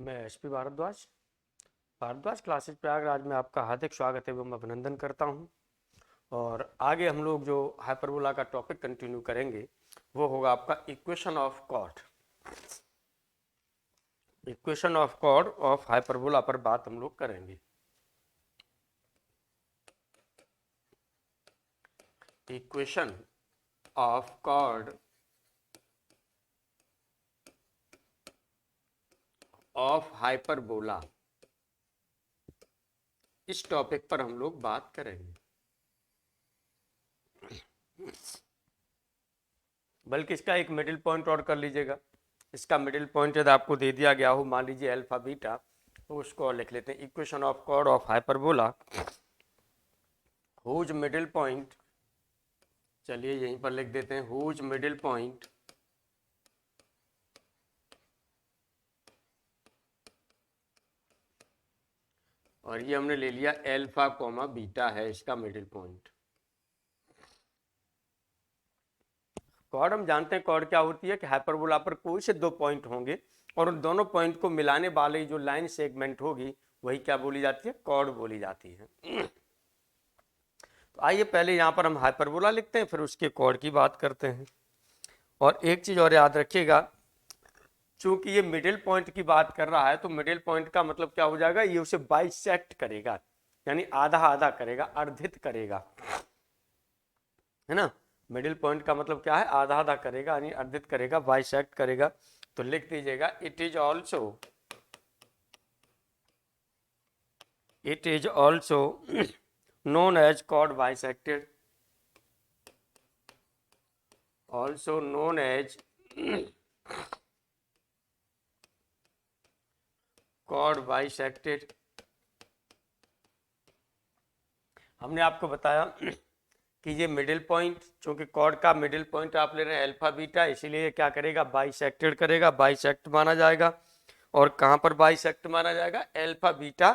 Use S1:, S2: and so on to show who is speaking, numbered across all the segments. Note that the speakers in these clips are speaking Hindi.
S1: मैं एचपी भारद्वाज क्लासेस प्रयागराज में आपका हार्दिक स्वागत एवं अभिनंदन करता हूं। और आगे हम लोग जो हाइपरबोला का टॉपिक कंटिन्यू करेंगे वो होगा आपका equation of chord. Equation of chord of hyperbola पर बात हम लोग करेंगे। Equation of chord of hyperbola, इस टॉपिक पर हम लोग बात करेंगे। बल्कि इसका एक मिडिल पॉइंट और कर लीजिएगा। इसका मिडिल पॉइंट यदि आपको दे दिया गया हो, मान लीजिए अल्फा बीटा, तो उसको और लिख लेते हैं equation of chord of hyperbola whose middle point. चलिए यहीं पर लिख देते हैं हुज मिडिल पॉइंट और ये हमने ले लिया अल्फा कोमा बीटा है इसका मिडिल पॉइंट। कॉर्ड हम जानते हैं कॉर्ड क्या होती है कि हाइपरबोला पर कोई से दो पॉइंट होंगे और उन दोनों पॉइंट को मिलाने वाले जो लाइन सेगमेंट होगी वही क्या बोली जाती है, कॉर्ड बोली जाती है। तो आइए पहले यहाँ पर हम हाइपरबोला लिखते हैं, फिर उसके कॉर्ड की बात करते हैं। और एक चीज और याद रखिएगा, चूंकि ये मिडिल पॉइंट की बात कर रहा है तो मिडिल पॉइंट का मतलब क्या हो जाएगा, ये उसे बाइसेक्ट करेगा, यानी आधा आधा करेगा, अर्धित करेगा, है ना। मिडिल पॉइंट का मतलब क्या है, आधा आधा करेगा यानी अर्धित करेगा, बाइसेक्ट करेगा। तो लिख दीजिएगा it is also known as chord bisected, also known as chord bisected। हमने आपको बताया कि ये मिडिल पॉइंट, चूंकि कॉर्ड का मिडिल पॉइंट आप ले रहे हैं अल्फा बीटा, इसीलिए क्या करेगा, बाइसेक्टेड करेगा, बाइसेक्ट माना जाएगा। और कहां पर बाइसेक्ट माना जाएगा, अल्फा बीटा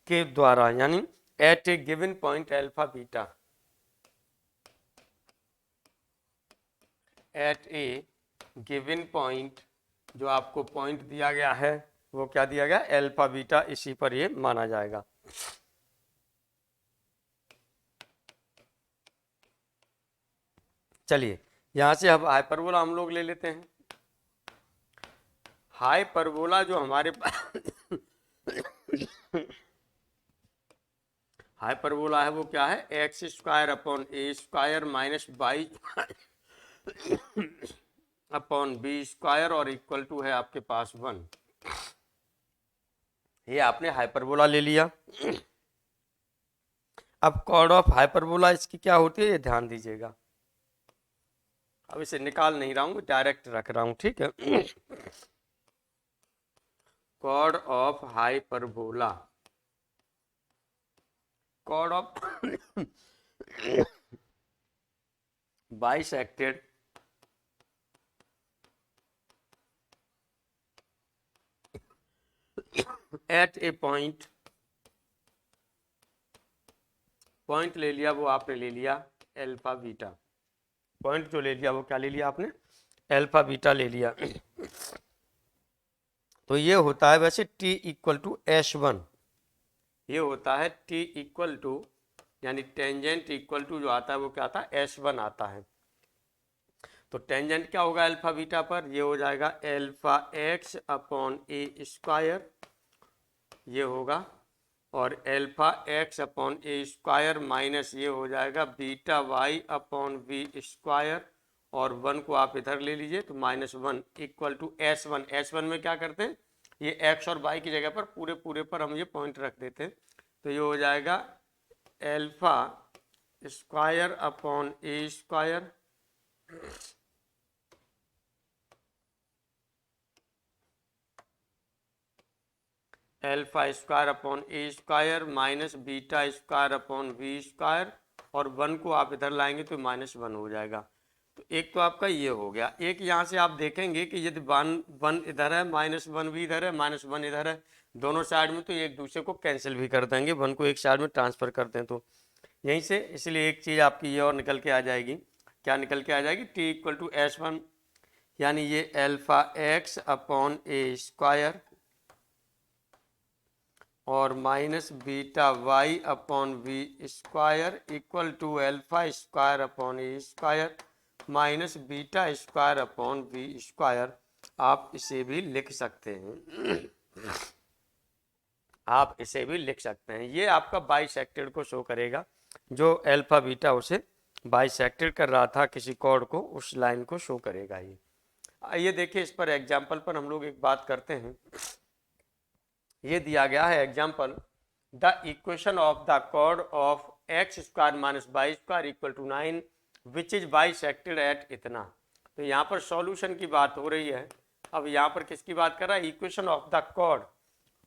S1: के द्वारा, यानी at a given point alpha beta, at a given point, जो आपको पॉइंट दिया गया है वो क्या दिया गया, अल्फा बीटा, इसी पर ये माना जाएगा। चलिए यहां से अब हाइपरबोला हम लोग ले लेते हैं। हाइपरबोला जो हमारे हाइपरबोला है वो क्या है, x square upon a square minus y upon b square और इक्वल टू है आपके पास 1। ये आपने हाइपरबोला ले लिया। अब कॉर्ड ऑफ हाइपरबोला इसकी क्या होती है, ये ध्यान दीजिएगा। अब इसे निकाल नहीं रहा हूं, डायरेक्ट रख रहा हूं, ठीक है। Chord of hyperbola, chord of bisected at a point, point ले लिया वो आपने ले लिया अल्फा बीटा, पॉइंट जो ले लिया वो क्या ले लिया आपने, अल्फा बीटा ले लिया। तो ये होता है वैसे t इक्वल टू h1, ये होता है t इक्वल टू, यानी टेंजेंट इक्वल टू जो आता है वो क्या आता है, h1 आता है। तो टेंजेंट क्या होगा अल्फा बीटा पर, ये हो जाएगा alpha x upon a square, ये होगा, और alpha x upon a square minus ये हो जाएगा beta y upon b square, और 1 को आप इधर ले लीजिए तो -1 इक्वल टू S1। S1 में क्या करते हैं, ये x और y की जगह पर पूरे पूरे पर हम ये पॉइंट रख देते हैं। तो ये हो जाएगा alpha square upon a square alpha square upon a square minus beta square upon b square, और 1 को आप इधर लाएंगे तो -1 हो जाएगा। तो एक तो आपका ये हो गया। एक यहाँ से आप देखेंगे कि यदि 1 इधर है, -1 भी इधर है, -1 इधर है, दोनों साइड में, तो एक दूसरे को कैंसिल भी कर देंगे, 1 को एक साइड में ट्रांसफर कर दें तो यहीं से, इसलिए एक चीज़ आपकी ये और निकल के आ जाएगी। क्या निकल के आ जाएगी, t इक्वल टू h1, यानी ये alpha x upon a square और minus beta y upon b square equal to alpha square upon a square minus beta square upon b square. आप इसे भी लिख सकते हैं, आप इसे भी लिख सकते हैं। ये आपका बाइसेक्टेड को शो करेगा, जो अल्फा बीटा उसे बाइसेक्टेड कर रहा था किसी कॉर्ड को, उस लाइन को शो करेगा ये। आइए देखिए इस पर एग्जाम्पल पर हम लोग एक बात करते हैं। ये दिया गया है example, the equation of the chord of x square minus y square equal to 9 which is bisected at इतना। तो यहाँ पर सॉल्यूशन की बात हो रही है। अब यहाँ पर किसकी बात कर रहा है? Equation of the chord,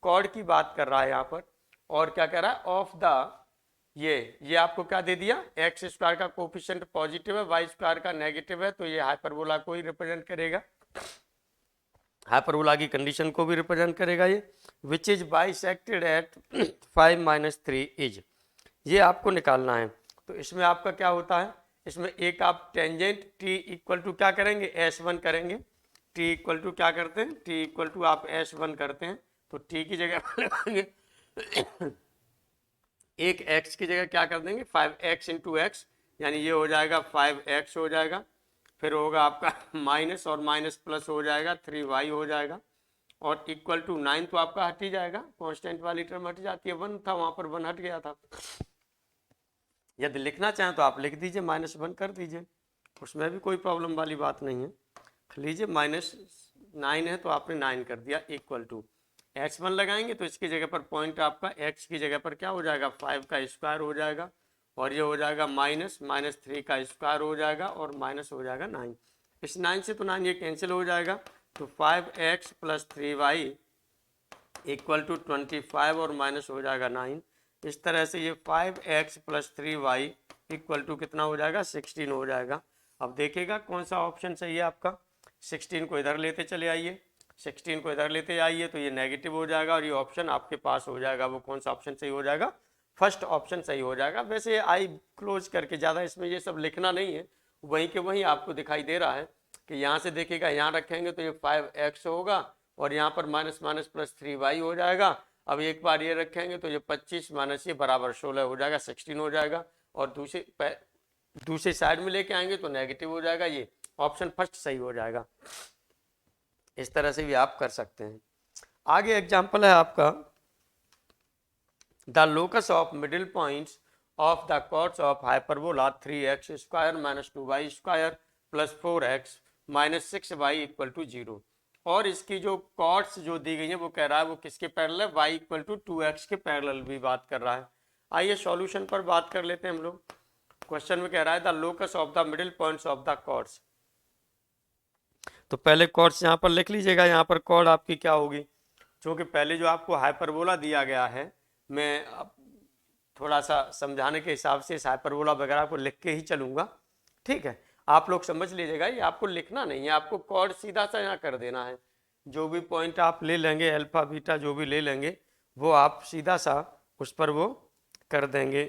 S1: chord की बात कर रहा है यहाँ पर। और क्या कह रहा है? ऑफ द, ये आपको क्या दे दिया? एक्स स्क्वायर का कोफिशिएंट पॉजिटिव है, वाई स्क्वायर का नेगेटिव है, तो ये हाइपरबोला को ही रिप्रेजेंट करेगा, हाइपरबोला की कंडीशन को भी रिप्रेजेंट करेगा ये। विच इज बाइसेक्टेड एट 5-3 इज, ये आपको निकालना है। तो इसमें आपका क्या होता है? इसमें एक आप टेंजेंट टी इक्वल टू क्या करेंगे? S1 करेंगे। टी इक्वल टू क्या करते हैं? टी इक्वल टू आप S1 करते हैं, तो टी की जगह लगाएंगे एक x की जगह क्या कर देंगे? 5x इंटू एक्स, यानी ये हो जाएगा 5x हो जाएगा। फिर होगा आपका माइनस और माइनस प्लस हो जाएगा 3y हो जाएगा, और इक्वल टू 9 तो आपका हट ही जाएगा, कांस्टेंट वाली टर्म हट जाती है, 1 था वहां पर 1 हट गया था। यदि लिखना चाहें तो आप लिख दीजिए -1 कर दीजिए, उसमें भी कोई प्रॉब्लम वाली बात नहीं है। लीजिए -9 है तो आपने 9 कर दिया, इक्वल टू x1 लगाएंगे तो इसकी जगह पर पॉइंट आपका x की जगह पर क्या हो जाएगा? 5 का स्क्वायर हो जाएगा, और ये हो जाएगा -3 का स्क्वायर हो जाएगा, और माइनस हो जाएगा 9। इस 9 से तो 9 ये कैंसिल हो जाएगा, तो 5x plus 3y equal to 25 और माइनस हो जाएगा 9। इस तरह से ये 5x plus 3y equal to कितना हो जाएगा? 16 हो जाएगा। अब देखिएगा कौन सा ऑप्शन सही है आपका। 16 को इधर लेते चले आइए, 16 को इधर लेते आइए तो ये नेगेटिव हो जाएगा, और ये ऑप्शन आपके पास हो जाएगा। वो कौन सा ऑप्शन सही हो जाएगा? फर्स्ट ऑप्शन सही हो जाएगा। वैसे आई क्लोज करके ज़्यादा इसमें ये सब लिखना नहीं है, वहीं के वहीं आपको दिखाई दे रहा है कि यहाँ से देखिएगा, यहाँ रखेंगे तो ये 5x होगा, और यहाँ पर माइनस माइनस प्लस 3y हो जाएगा। अब एक बार ये रखेंगे तो ये 25 माइनस ये बराबर 16 हो जाएगा, 16 हो जाएगा, और दूसरे साइड में लेके आएंगे तो नेगेटिव हो जाएगा। ये ऑप्शन फर्स्ट सही हो जाएगा। इस तरह से भी आप कर सकते हैं। आगे एग्जाम्पल है आपका, the locus of middle points of the chords of hyperbola 3x square minus 2y square plus 4x minus 6y equal to 0। और इसकी जो कॉर्ड्स जो दी गई है वो कह रहा है वो किसके पैरेलल है? y इक्वल टू 2x के पैरेलल भी बात कर रहा है। आइए सॉल्यूशन पर बात कर लेते हैं हम लोग। क्वेश्चन में कह रहा है the locus of the middle points of the chords. तो पहले कॉर्ड्स यहाँ पर लिख लीजिएगा। यहाँ पर कॉर्ड आपकी क्या होगी? क्योंकि पहले जो आपको हाइपरबोला दिया गया है, मैं अब थोड़ा सा समझाने के हिसाब से इस हाइपरबोला वगैरह को लिख के ही चलूँगा, ठीक है? आप लोग समझ लीजिएगा, ये आपको लिखना नहीं है, आपको कॉर्ड सीधा सा यहाँ कर देना है। जो भी पॉइंट आप ले लेंगे, अल्फा बीटा जो भी ले लेंगे, वो आप सीधा सा उस पर वो कर देंगे।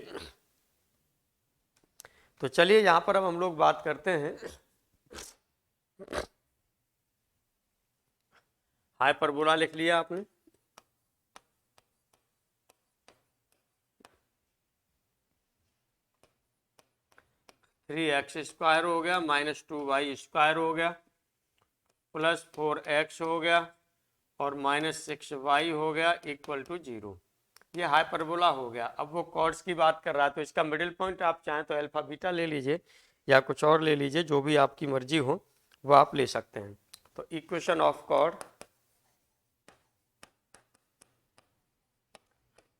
S1: तो चलिए यहाँ पर अब हम लोग बात करते हैं। हाइपरबोला लिख लिया आपने, थ्री एक्स स्क्वायर हो गया माइनस 2y स्क्वायर हो गया प्लस 4x हो गया और माइनस 6y हो गया इक्वल टू 0। ये हाइपरबोला हो गया। अब वो कॉर्ड्स की बात कर रहा है, तो इसका मिडिल पॉइंट आप चाहें तो अल्फा बीटा ले लीजिए या कुछ और ले लीजिए, जो भी आपकी मर्जी हो वो आप ले सकते हैं। तो equation of chord,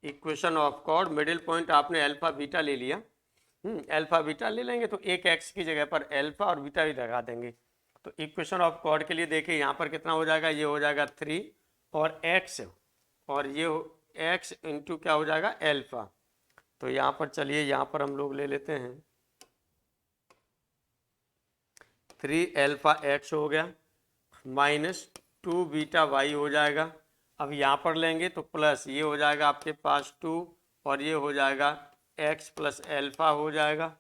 S1: equation of chord middle point आपने अल्फा बीटा ले लिया। अल्फा बीटा ले लेंगे तो एक एक्स की जगह पर अल्फा और बीटा भी लगा देंगे। तो इक्वेशन ऑफ कॉर्ड के लिए देखिए यहाँ पर कितना हो जाएगा? ये हो जाएगा 3 और एक्स, और ये एक्स इंटू क्या हो जाएगा? अल्फा। तो यहाँ पर चलिए यहाँ पर हम लोग ले लेते हैं 3 अल्फा एक्स हो गया माइनस 2 बीटा वाई हो जाएगा। अब यहाँ पर लेंगे तो प्लस ये हो जाएगा आपके पास 2, और ये हो जाएगा x प्लस अल्फा हो जाएगा,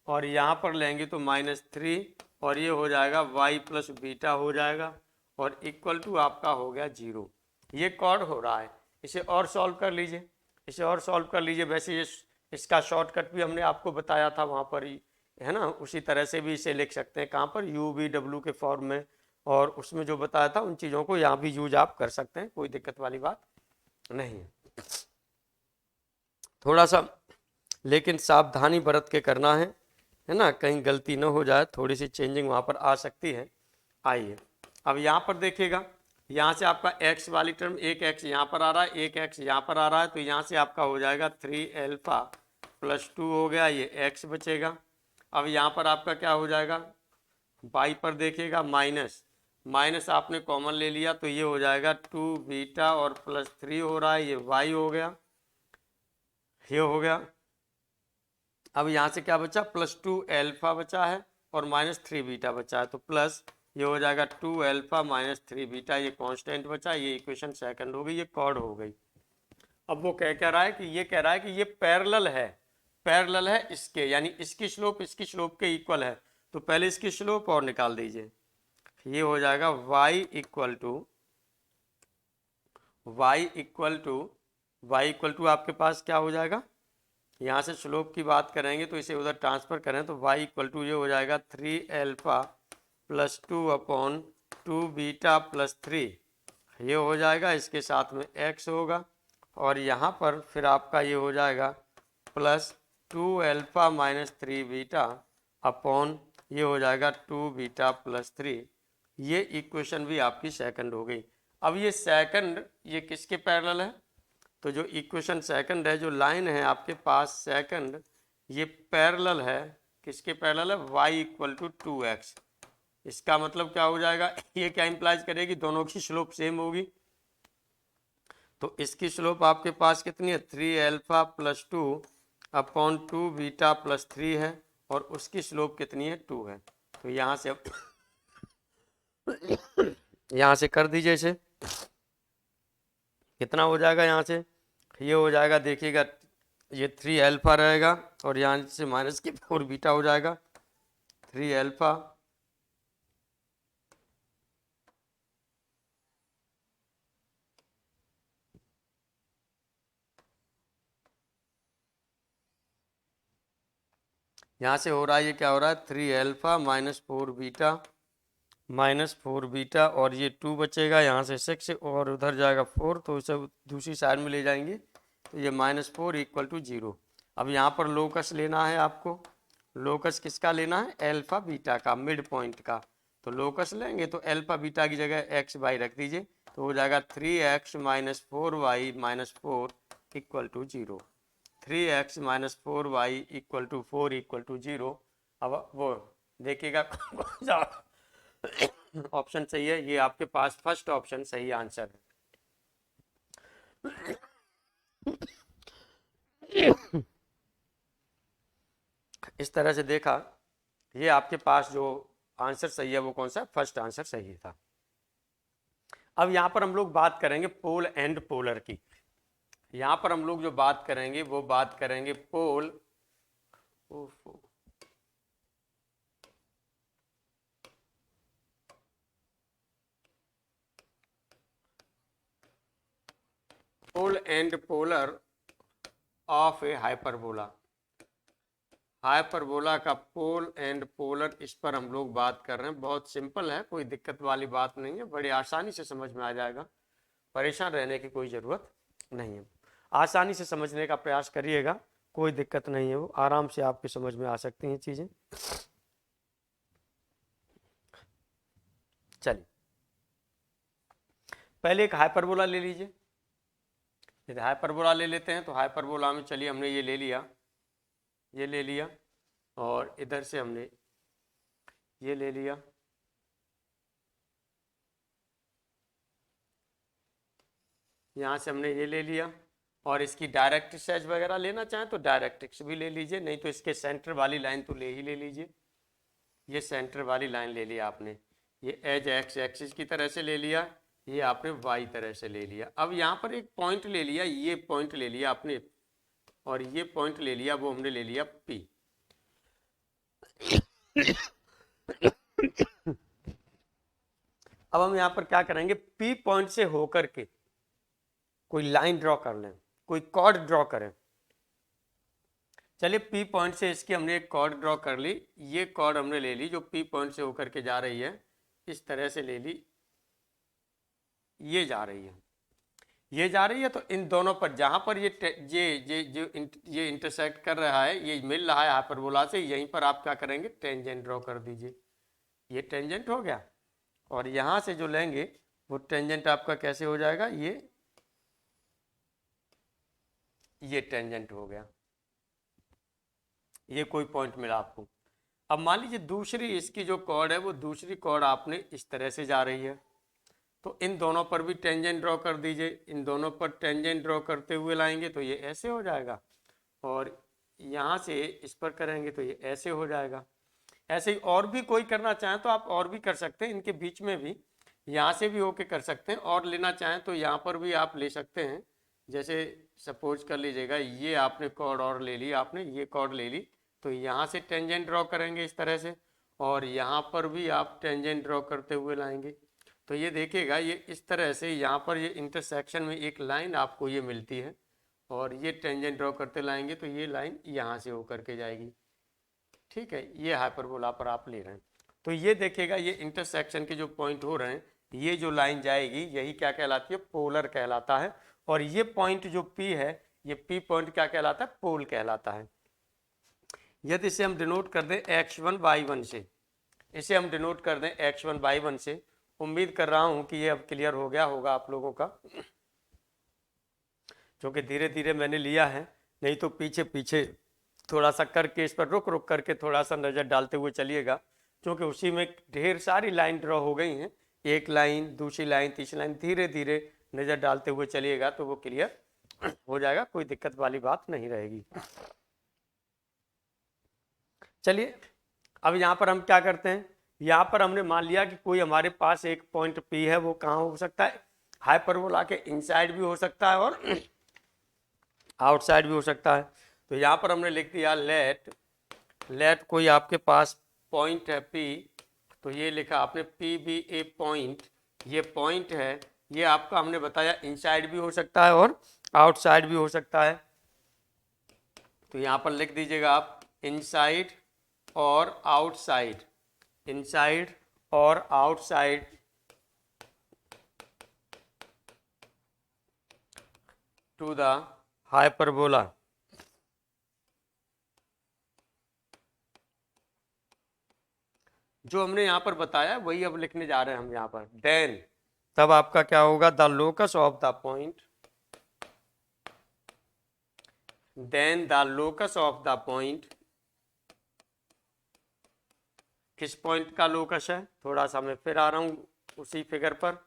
S1: और यहाँ पर लेंगे तो -3, और ये हो जाएगा y प्लस बीटा हो जाएगा, और इक्वल टू आपका हो गया 0। ये कॉर्ड हो रहा है। इसे और सॉल्व कर लीजिए, इसे और सॉल्व कर लीजिए। वैसे ये इसका शॉर्टकट भी हमने आपको बताया था वहाँ पर ही, है ना। उसी तरह से भी इसे लिख सकते हैं, कहाँ पर, यू वी डब्ल्यू के फॉर्म में, और उसमें जो बताया था उन चीज़ों को यहाँ भी यूज आप कर सकते हैं, कोई दिक्कत वाली बात नहीं है। थोड़ा सा लेकिन सावधानी बरत के करना है ना, कहीं गलती न हो जाए, थोड़ी सी चेंजिंग वहाँ पर आ सकती है। आइए अब यहाँ पर देखिएगा, यहाँ से आपका x वाली टर्म, एक x यहाँ पर आ रहा है, एक x यहाँ पर आ रहा है, तो यहाँ से आपका हो जाएगा 3 अल्फा प्लस 2 हो गया, ये x बचेगा। अब यहाँ पर आपका क्या हो जाएगा, y पर देखिएगा माइनस, माइनस आपने कॉमन ले लिया तो ये हो जाएगा 2 बीटा और प्लस 3 हो रहा है, ये y हो गया, ये हो गया। अब यहाँ से क्या बचा, प्लस 2 अल्फा बचा है और माइनस 3 बीटा बचा है, तो प्लस ये हो जाएगा 2 अल्फा माइनस 3 बीटा, ये कांस्टेंट बचा, ये इक्वेशन सेकंड हो गई, ये कॉर्ड हो गई। अब वो कह रहा है कि ये कह रहा है कि ये पैरेलल है, पैरेलल है इसके, यानी इसकी स्लोप के इक्वल है, तो पहले इसकी स्लोप और निकाल दीजिए। ये हो जाएगा y इक्वल टू आपके पास क्या हो जाएगा, यहाँ से स्लोप की बात करेंगे तो इसे उधर ट्रांसफर करें तो y इक्वल टू ये हो जाएगा 3 alpha plus 2 upon 2 beta plus 3, ये हो जाएगा, इसके साथ में x होगा, और यहाँ पर फिर आपका ये हो जाएगा plus 2 alpha minus 3 beta upon ये हो जाएगा 2 बीटा प्लस 3, ये इक्वेशन भी आपकी सेकंड हो गई। अब ये सेकंड ये किसके पैरेलल है, तो जो इक्वेशन सेकंड है, जो लाइन है आपके पास सेकंड, ये पैरेलल है, किसके पैरेलल है, y इक्वल टू 2x। इसका मतलब क्या हो जाएगा, ये क्या इंप्लाइज करेगी, दोनों की स्लोप सेम होगी, तो इसकी स्लोप आपके पास कितनी है, 3 alpha plus 2 upon 2 beta plus 3 है, और उसकी स्लोप कितनी है, 2 है। तो यहाँ से अब यहाँ से कर दीजिए इसे, कितना हो जाएगा, यहाँ से ये हो जाएगा, देखिएगा ये 3 अल्फा रहेगा और यहाँ से माइनस के 4 बीटा हो जाएगा, 3 अल्फा यहाँ से हो रहा है, ये क्या हो रहा है, 3 अल्फा माइनस 4 बीटा और ये 2 बचेगा, यहाँ से 6 और उधर जाएगा 4, तो इसे दूसरी साइड में ले जाएंगे तो ये -4 इक्वल टू 0। अब यहाँ पर लोकस लेना है आपको, लोकस किसका लेना है, अल्फा बीटा का, मिड पॉइंट का, तो लोकस लेंगे तो अल्फा बीटा की जगह एक्स वाई रख दीजिए, तो हो जाएगा 3x minus 4y minus 4 equal to 0, 3x minus 4y equal to 4 equal to 0। अब वो देखिएगा ऑप्शन सही है, ये आपके पास फर्स्ट ऑप्शन सही आंसर है। इस तरह से देखा, ये आपके पास जो आंसर सही है वो कौन सा, फर्स्ट आंसर सही था। अब यहाँ पर हम लोग बात करेंगे पोल एंड पोलर की, यहाँ पर हम लोग जो बात करेंगे वो बात करेंगे pole and polar of a hyperbola, hyperbola का पोल एंड पोलर, इस पर हम लोग बात कर रहे हैं। बहुत सिंपल है, कोई दिक्कत वाली बात नहीं है, बड़ी आसानी से समझ में आ जाएगा, परेशान रहने की कोई ज़रूरत नहीं है, आसानी से समझने का प्रयास करिएगा, कोई दिक्कत नहीं है, वो आराम से आपके समझ में आ सकती हैं चीज़ें। चलिए पहले एक हाइपरबोला ले लीजिए, यदि हाइपरबोला ले लेते हैं तो हाइपरबोला में चलिए हमने ये ले लिया, ये ले लिया, और इधर से हमने ये ले लिया, यहाँ से हमने ये ले लिया, और इसकी डायरेक्ट्रिक्स एज वगैरह लेना चाहें तो डायरेक्ट्रिक्स भी ले लीजिए, नहीं तो इसके सेंटर वाली लाइन तो ले लीजिए, ये सेंटर वाली लाइन ले लिया आपने, ये एज एक्स एक्सिस की तरह से ले लिया, ये आपने वाई तरह से ले लिया। अब यहाँ पर एक पॉइंट ले लिया, ये पॉइंट ले लिया आपने, और ये पॉइंट ले लिया, वो हमने ले लिया P। अब हम यहाँ पर क्या करेंगे, P पॉइंट से होकर के कोई लाइन ड्रॉ कर लें, कोई कॉर्ड ड्रॉ करें। चलिए पी पॉइंट से इसकी हमने एक कॉर्ड ड्रॉ कर ली, ये कॉर्ड हमने ले ली जो पी पॉइंट से होकर के जा रही है, इस तरह से ले ली, ये जा रही है, ये जा रही है। तो इन दोनों पर जहां पर ये इंटरसेक्ट कर रहा है, ये मिल रहा है हाइपरबोला से, यहीं पर आप क्या करेंगे, टेंजेंट ड्रॉ कर दीजिए। ये टेंजेंट हो गया, और यहां से जो लेंगे वो टेंजेंट आपका कैसे हो जाएगा, ये टेंजेंट हो गया, ये कोई पॉइंट मिला आपको। अब मान लीजिए दूसरी इसकी जो कॉर्ड है, वो दूसरी कॉर्ड आपने इस तरह से जा रही है, तो इन दोनों पर भी टेंजेंट ड्रॉ कर दीजिए। इन दोनों पर टेंजेंट ड्रॉ करते हुए लाएंगे तो ये ऐसे हो जाएगा, और यहाँ से इस पर करेंगे तो ये ऐसे हो जाएगा। ऐसे ही और भी कोई करना चाहें तो आप और भी कर सकते हैं, इनके बीच में भी यहाँ से भी होके कर सकते हैं, और लेना चाहें तो यहाँ पर भी आप ले सकते हैं। जैसे सपोज कर लीजिएगा ये आपने कॉर्ड और ले ली, आपने ये कॉर्ड ले ली, तो यहाँ से टेंजेंट ड्रॉ करेंगे इस तरह से, और यहाँ पर भी आप टेंजेंट ड्रॉ करते हुए लाएंगे। तो ये देखिएगा, ये इस तरह से यहाँ पर ये इंटरसेक्शन में एक लाइन आपको ये मिलती है, और ये टेंजेंट ड्रॉ करते लाएंगे तो ये लाइन यहाँ से होकर के जाएगी। ठीक है, ये हाइपरबोला पर आप ले रहे हैं, तो ये देखिएगा ये इंटरसेक्शन के जो पॉइंट हो रहे हैं, ये जो लाइन जाएगी यही क्या कहलाती है, पोलर कहलाता है। और ये पॉइंट जो P है, ये P पॉइंट क्या कहलाता है, पोल कहलाता है। यदि इसे हम डिनोट कर दें x1 y1 से, इसे हम डिनोट कर दें x1 y1 से, उम्मीद कर रहा हूं कि ये अब क्लियर हो गया होगा आप लोगों का, जो कि धीरे धीरे मैंने लिया है, नहीं तो पीछे पीछे थोड़ा सा करके इस पर रुक रुक करके थोड़ा सा नज़र डालते हुए चलिएगा, क्योंकि उसी में ढेर सारी लाइन ड्रॉ हो गई हैं, एक लाइन, दूसरी लाइन, तीसरी लाइन, धीरे धीरे नज़र डालते हुए चलिएगा तो वो क्लियर हो जाएगा, कोई दिक्कत वाली बात नहीं रहेगी। चलिए अब यहाँ पर हम क्या करते हैं, यहाँ पर हमने मान लिया कि कोई हमारे पास एक पॉइंट P है, वो कहाँ हो सकता है, हाइपरबोला के इनसाइड भी हो सकता है और आउटसाइड भी हो सकता है। तो यहाँ पर हमने लिख दिया लेट कोई आपके पास पॉइंट है P, तो ये लिखा आपने P भी ए पॉइंट, ये पॉइंट है, ये आपका हमने बताया इनसाइड भी हो सकता है और आउटसाइड भी हो सकता है। तो यहाँ पर लिख दीजिएगा आप इनसाइड और आउटसाइड, इनसाइड और आउटसाइड टू द हाइपरबोला। जो हमने यहाँ पर बताया वही अब लिखने जा रहे हैं हम यहाँ पर, देन तब आपका क्या होगा, the locus of the point, then the locus of the point, किस पॉइंट का लोकस है, थोड़ा सा मैं फिर आ रहा हूँ उसी फिगर पर।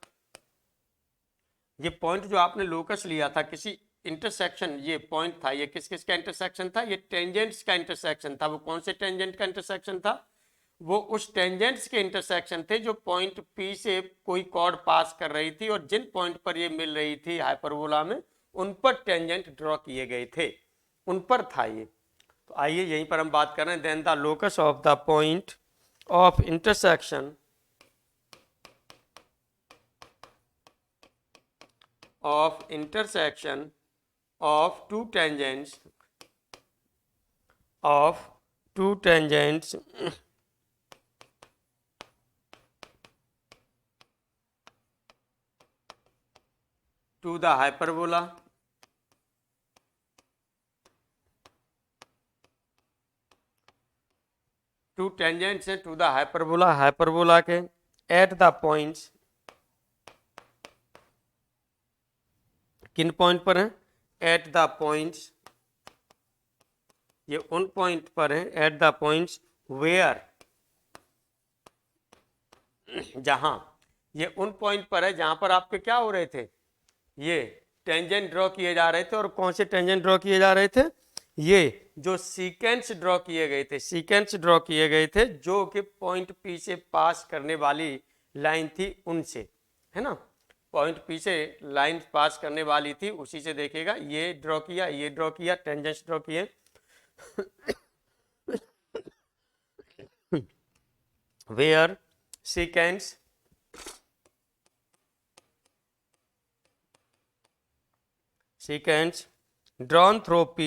S1: ये पॉइंट जो आपने लोकस लिया था किसी इंटरसेक्शन, ये पॉइंट था, ये किस किस का इंटरसेक्शन था, ये टेंजेंट्स का इंटरसेक्शन था। वो कौन से टेंजेंट का इंटरसेक्शन था, वो उस टेंजेंट्स के इंटरसेक्शन थे जो पॉइंट P से कोई कॉर्ड पास कर रही थी, और जिन पॉइंट पर ये मिल रही थी हाइपरबोला में, उन पर टेंजेंट ड्रॉ किए गए थे, उन पर था ये। तो आइए यहीं पर हम बात कर रहे हैं, then the locus of the point of intersection of two tangents to the hyperbola, two tangents हैं to the hyperbola, हाइपरबोला के at the points, किन पॉइंट पर हैं, एट द पॉइंट्स, ये उन पॉइंट पर हैं, एट द पॉइंट्स वेयर, जहां, ये उन पॉइंट पर है जहां पर आपके क्या हो रहे थे, ये टेंजेंट ड्रॉ किए जा रहे थे। और कौन से टेंजेंट ड्रॉ किए जा रहे थे, ये जो सीक्वेंस ड्रॉ किए गए थे, सीक्वेंस ड्रॉ किए गए थे जो कि पॉइंट P से पास करने वाली लाइन थी उनसे, है ना, पॉइंट P से लाइन पास करने वाली थी, उसी से देखिएगा, ये ड्रॉ किया, ये ड्रॉ किया, टेंजेंट्स ड्रॉ किए where sequence seconds drawn through P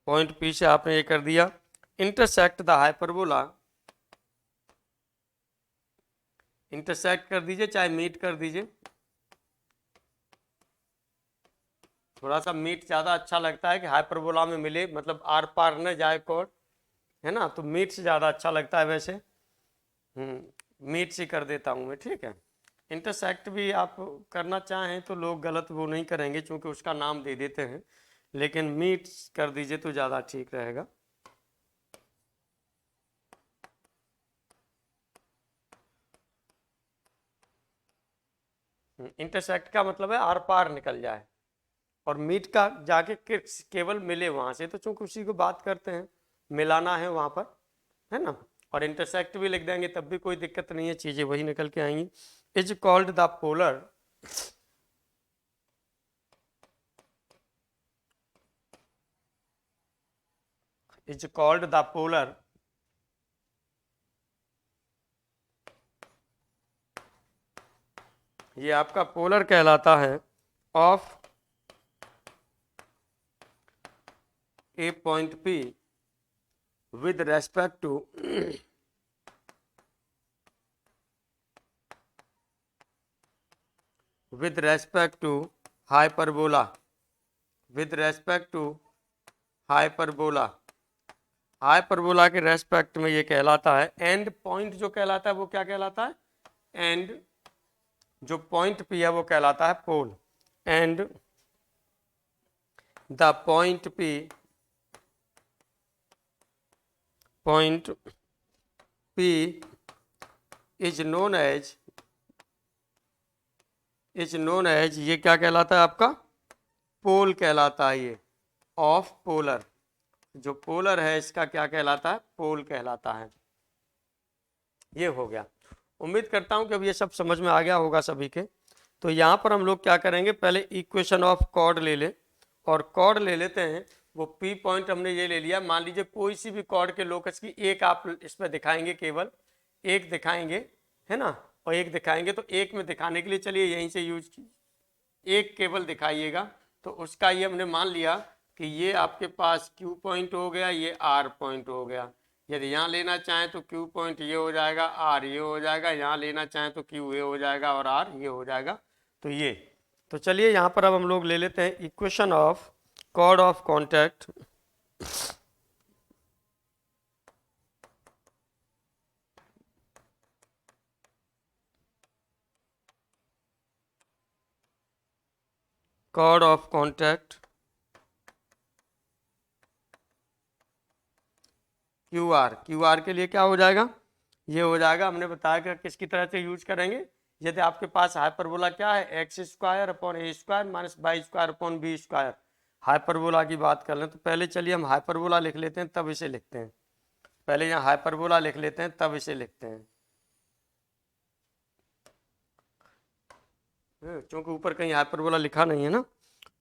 S1: point P से आपने ये कर दिया, इंटरसेक्ट द हाइपरबोला, इंटरसेक्ट कर दीजिए चाहे मीट कर दीजिए, थोड़ा सा मीट ज़्यादा अच्छा लगता है कि हाइपरबोला में मिले, मतलब आर पार न जाए कोड, है ना, तो मीट से ज़्यादा अच्छा लगता है वैसे। मीट से कर देता हूँ मैं, ठीक है। इंटरसेक्ट भी आप करना चाहें तो लोग गलत वो नहीं करेंगे क्योंकि उसका नाम दे देते हैं, लेकिन मीट कर दीजिए तो ज़्यादा ठीक रहेगा। इंटरसेक्ट का मतलब है आर पार निकल जाए, और मीट का जाके केवल मिले वहां से, तो चूंकि उसी को बात करते हैं, मिलाना है वहां पर, है ना। और इंटरसेक्ट भी लिख देंगे तब भी कोई दिक्कत नहीं है, चीजें वही निकल के आएंगी। Is called the polar, is called the polar ये आपका पोलर कहलाता है of A point P with respect to with respect to hyperbola, with respect to hyperbola, hyperbola के रेस्पेक्ट में ये कहलाता है। एंड पॉइंट जो कहलाता है वो क्या कहलाता है, एंड जो पॉइंट P है वो कहलाता है pole, and the point P is known as ये क्या कहलाता है आपका, पोल कहलाता है ये, ऑफ पोलर, जो पोलर है इसका क्या कहलाता है, पोल कहलाता है। ये हो गया, उम्मीद करता हूं कि अब ये सब समझ में आ गया होगा सभी के। तो यहाँ पर हम लोग क्या करेंगे, पहले इक्वेशन ऑफ कॉर्ड ले ले, और कॉर्ड ले लेते हैं, वो P पॉइंट हमने ये ले लिया। मान लीजिए कोई सी भी कॉर्ड के लोकस की एक आप इसमें दिखाएंगे, केवल एक दिखाएंगे, है ना, और एक दिखाएंगे, तो एक में दिखाने के लिए चलिए यहीं से यूज की, एक केवल दिखाइएगा, तो उसका ये हमने मान लिया कि ये आपके पास Q पॉइंट हो गया, ये R पॉइंट हो गया। यदि यहाँ लेना चाहें तो Q पॉइंट ये हो जाएगा, R ये हो जाएगा, यहाँ लेना चाहें तो Q ये हो जाएगा और R ये हो जाएगा। तो ये, तो चलिए यहाँ पर अब हम लोग ले लेते हैं equation of chord of contact, chord of contact Q R के लिए क्या हो जाएगा, ये हो जाएगा, हमने बताया कि किसकी तरह से यूज करेंगे। यदि आपके पास हाइपरबोला क्या है, x square upon a square minus y square upon b square, hyperbola की बात कर लें तो पहले चलिए हम हाइपरबोला लिख लेते हैं तब इसे लिखते हैं, पहले यहाँ हाइपरबोला लिख लेते हैं तब इसे लिखते हैं, क्योंकि ऊपर कहीं हाइपरबोला लिखा नहीं है ना,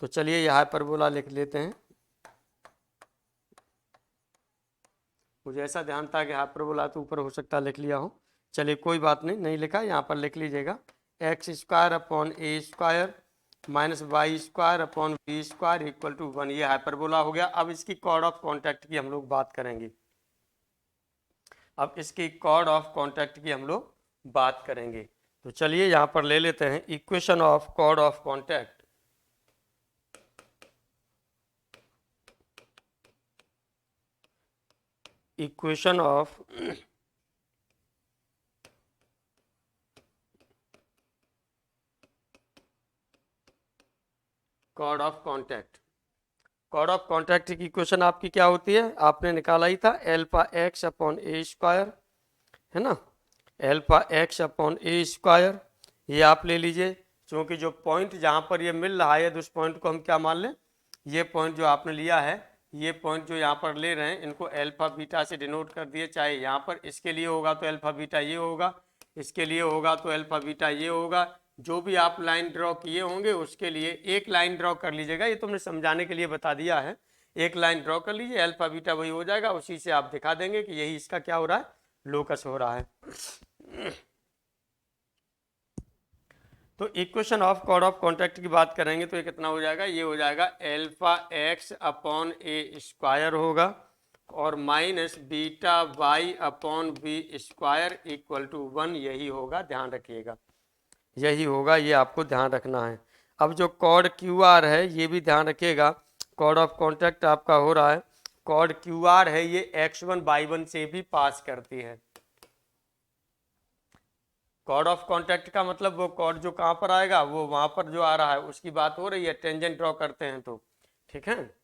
S1: तो चलिए ये हाइपरबोला लिख लेते हैं। मुझे ऐसा ध्यान था कि हाइपरबोला तो ऊपर हो सकता है लिख लिया हो, चलिए कोई बात नहीं, नहीं लिखा, यहाँ पर लिख लीजिएगा, x square upon a square minus y square upon b square equal to 1, ये हाइपरबोला हो गया। अब इसकी कॉर्ड ऑफ कॉन्टैक्ट की हम लोग बात करेंगे, अब इसकी कॉर्ड ऑफ कॉन्टैक्ट की हम लोग बात करेंगे। तो चलिए यहाँ पर ले लेते हैं equation of chord of contact, equation of chord of contact, chord of contact की इक्वेशन आपकी क्या होती है, आपने निकाला ही था, alpha x upon a square, है ना, alpha x upon a square, ये आप ले लीजिए, क्योंकि जो पॉइंट जहाँ पर ये मिल रहा है उस पॉइंट को हम क्या मान लें, ये पॉइंट जो आपने लिया है, ये पॉइंट जो यहाँ पर ले रहे हैं इनको एल्फा बीटा से डिनोट कर दिए, चाहे यहाँ पर इसके लिए होगा तो एल्फा बीटा ये होगा, इसके लिए होगा तो एल्फा बीटा ये होगा, जो भी आप लाइन ड्रॉ किए होंगे उसके लिए एक लाइन ड्रॉ कर लीजिएगा, ये तो हमने समझाने के लिए बता दिया है, एक लाइन ड्रॉ कर लीजिए, अल्फा बीटा वही हो जाएगा, उसी से आप दिखा देंगे कि यही इसका क्या हो रहा है, लोकस हो रहा है। तो equation of chord of contact की बात करेंगे तो ये कितना हो जाएगा, ये हो जाएगा alpha x upon a square होगा और minus beta y upon b square equal to 1, यही होगा, ध्यान रखिएगा, यही होगा, ये आपको ध्यान रखना है। अब जो कॉर्ड क्यू आर है ये भी ध्यान रखिएगा, कॉर्ड ऑफ कॉन्टैक्ट आपका हो रहा है, कॉर्ड क्यू आर है ये x1y1 से भी पास करती है। कॉर्ड ऑफ कॉन्टैक्ट का मतलब वो कॉर्ड जो कहाँ पर आएगा, वो वहाँ पर जो आ रहा है उसकी बात हो रही है, टेंजेंट ड्रॉ करते हैं तो, ठीक है।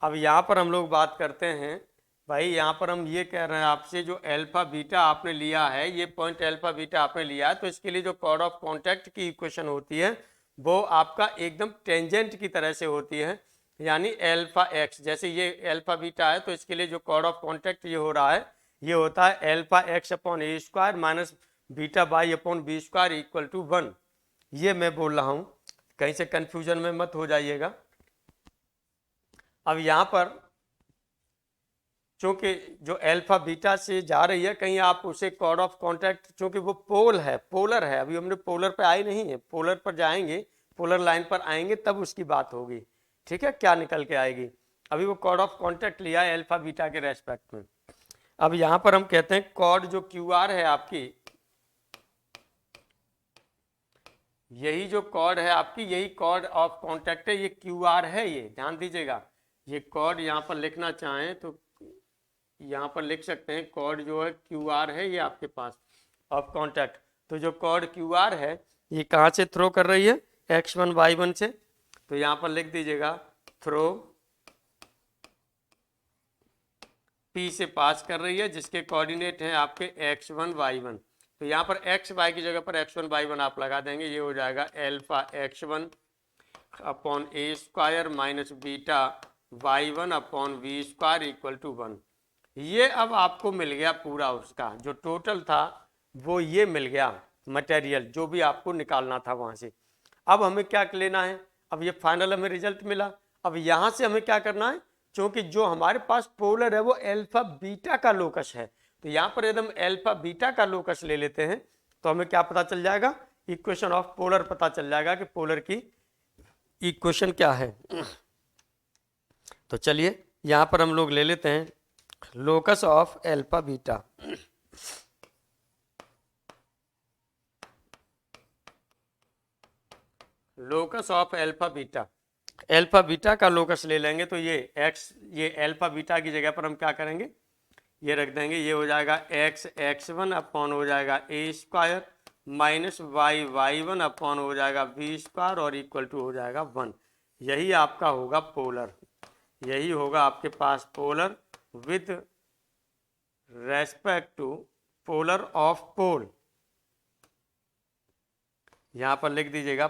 S1: अब यहाँ पर हम लोग बात करते हैं भाई, यहाँ पर हम ये कह रहे हैं आपसे, जो अल्फा बीटा आपने लिया है, ये पॉइंट अल्फा बीटा आपने लिया है, तो इसके लिए जो कॉर्ड ऑफ कॉन्टैक्ट की इक्वेशन होती है वो आपका एकदम टेंजेंट की तरह से होती है, यानी अल्फा एक्स, जैसे ये अल्फा बीटा है तो इसके लिए जो कॉर्ड ऑफ कॉन्टैक्ट ये हो रहा है, ये होता है alpha x upon a square minus beta y upon b square equal to 1। ये मैं बोल रहा हूँ, कहीं से कंफ्यूजन में मत हो जाइएगा। अब यहाँ पर चूंकि जो अल्फा बीटा से जा रही है, कहीं आप उसे कॉर्ड ऑफ कॉन्टैक्ट, चूंकि वो पोल है, पोलर है, अभी हमने पोलर पे आए नहीं है, पोलर पर जाएंगे, पोलर लाइन पर आएंगे तब उसकी बात होगी, ठीक है, क्या निकल के आएगी। अभी वो कॉर्ड ऑफ कॉन्टैक्ट लिया है अल्फा बीटा के रेस्पेक्ट में। अब यहाँ पर हम कहते हैं कॉर्ड जो क्यू आर है आपकी, यही जो कॉर्ड है आपकी, यही कॉर्ड ऑफ कॉन्टैक्ट है, ये क्यू आर है, ये ध्यान दीजिएगा। ये कॉर्ड यहाँ पर लिखना चाहें तो यहाँ पर लिख सकते हैं, कॉर्ड जो है क्यू आर है ये आपके पास ऑफ कॉन्टैक्ट। तो जो कॉर्ड क्यू आर है ये कहाँ से थ्रो कर रही है, x1y1 से, तो यहाँ पर लिख दीजिएगा थ्रो P से पास कर रही है, जिसके कोऑर्डिनेट हैं आपके x1y1। तो यहाँ पर एक्स वाई की जगह पर x1y1 आप लगा देंगे, ये हो जाएगा alpha x1 upon a square minus beta y1 upon b square equal to 1। ये अब आपको मिल गया पूरा, उसका जो टोटल था वो ये मिल गया, मटेरियल जो भी आपको निकालना था वहाँ से। अब हमें क्या लेना है, अब ये फाइनल हमें रिजल्ट मिला। अब यहाँ से हमें क्या करना है, क्योंकि जो हमारे पास पोलर है वो अल्फा बीटा का लोकस है, तो यहाँ पर एकदम अल्फा बीटा का लोकस ले लेते हैं, तो हमें क्या पता चल जाएगा, इक्वेशन ऑफ पोलर पता चल जाएगा कि पोलर की इक्वेशन क्या है। तो चलिए यहाँ पर हम लोग ले लेते हैं locus of alpha beta. Locus of alpha beta, alpha beta का लोकस ले लेंगे तो ये x, ये अल्फा बीटा की जगह पर हम क्या करेंगे, ये रख देंगे, ये हो जाएगा x1 अपॉन हो जाएगा ए स्क्वायर माइनस y1 अपॉन हो जाएगा बी स्क्वायर और इक्वल टू हो जाएगा 1। यही आपका होगा पोलर, यही होगा आपके पास polar with respect to polar of pole. यहाँ पर लिख दीजिएगा,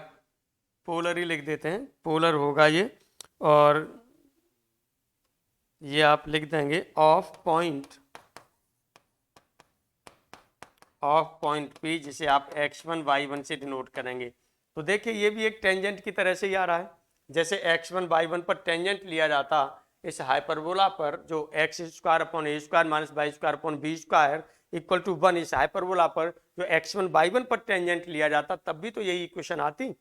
S1: पोलर ही लिख देते हैं, पोलर होगा ये, और ये आप लिख देंगे ऑफ पॉइंट P, जिसे आप x1y1 से डिनोट करेंगे। तो देखिए ये भी एक टेंजेंट की तरह से ही आ रहा है, जैसे x1y1 पर टेंजेंट लिया जाता इस हाइपरबोला पर, जो x square upon a square minus y square upon b square equal to 1, इस हाइपरबोला पर जो x1y1 पर टेंजेंट लिया जाता, तब भी तो यही इक्वेशन आती।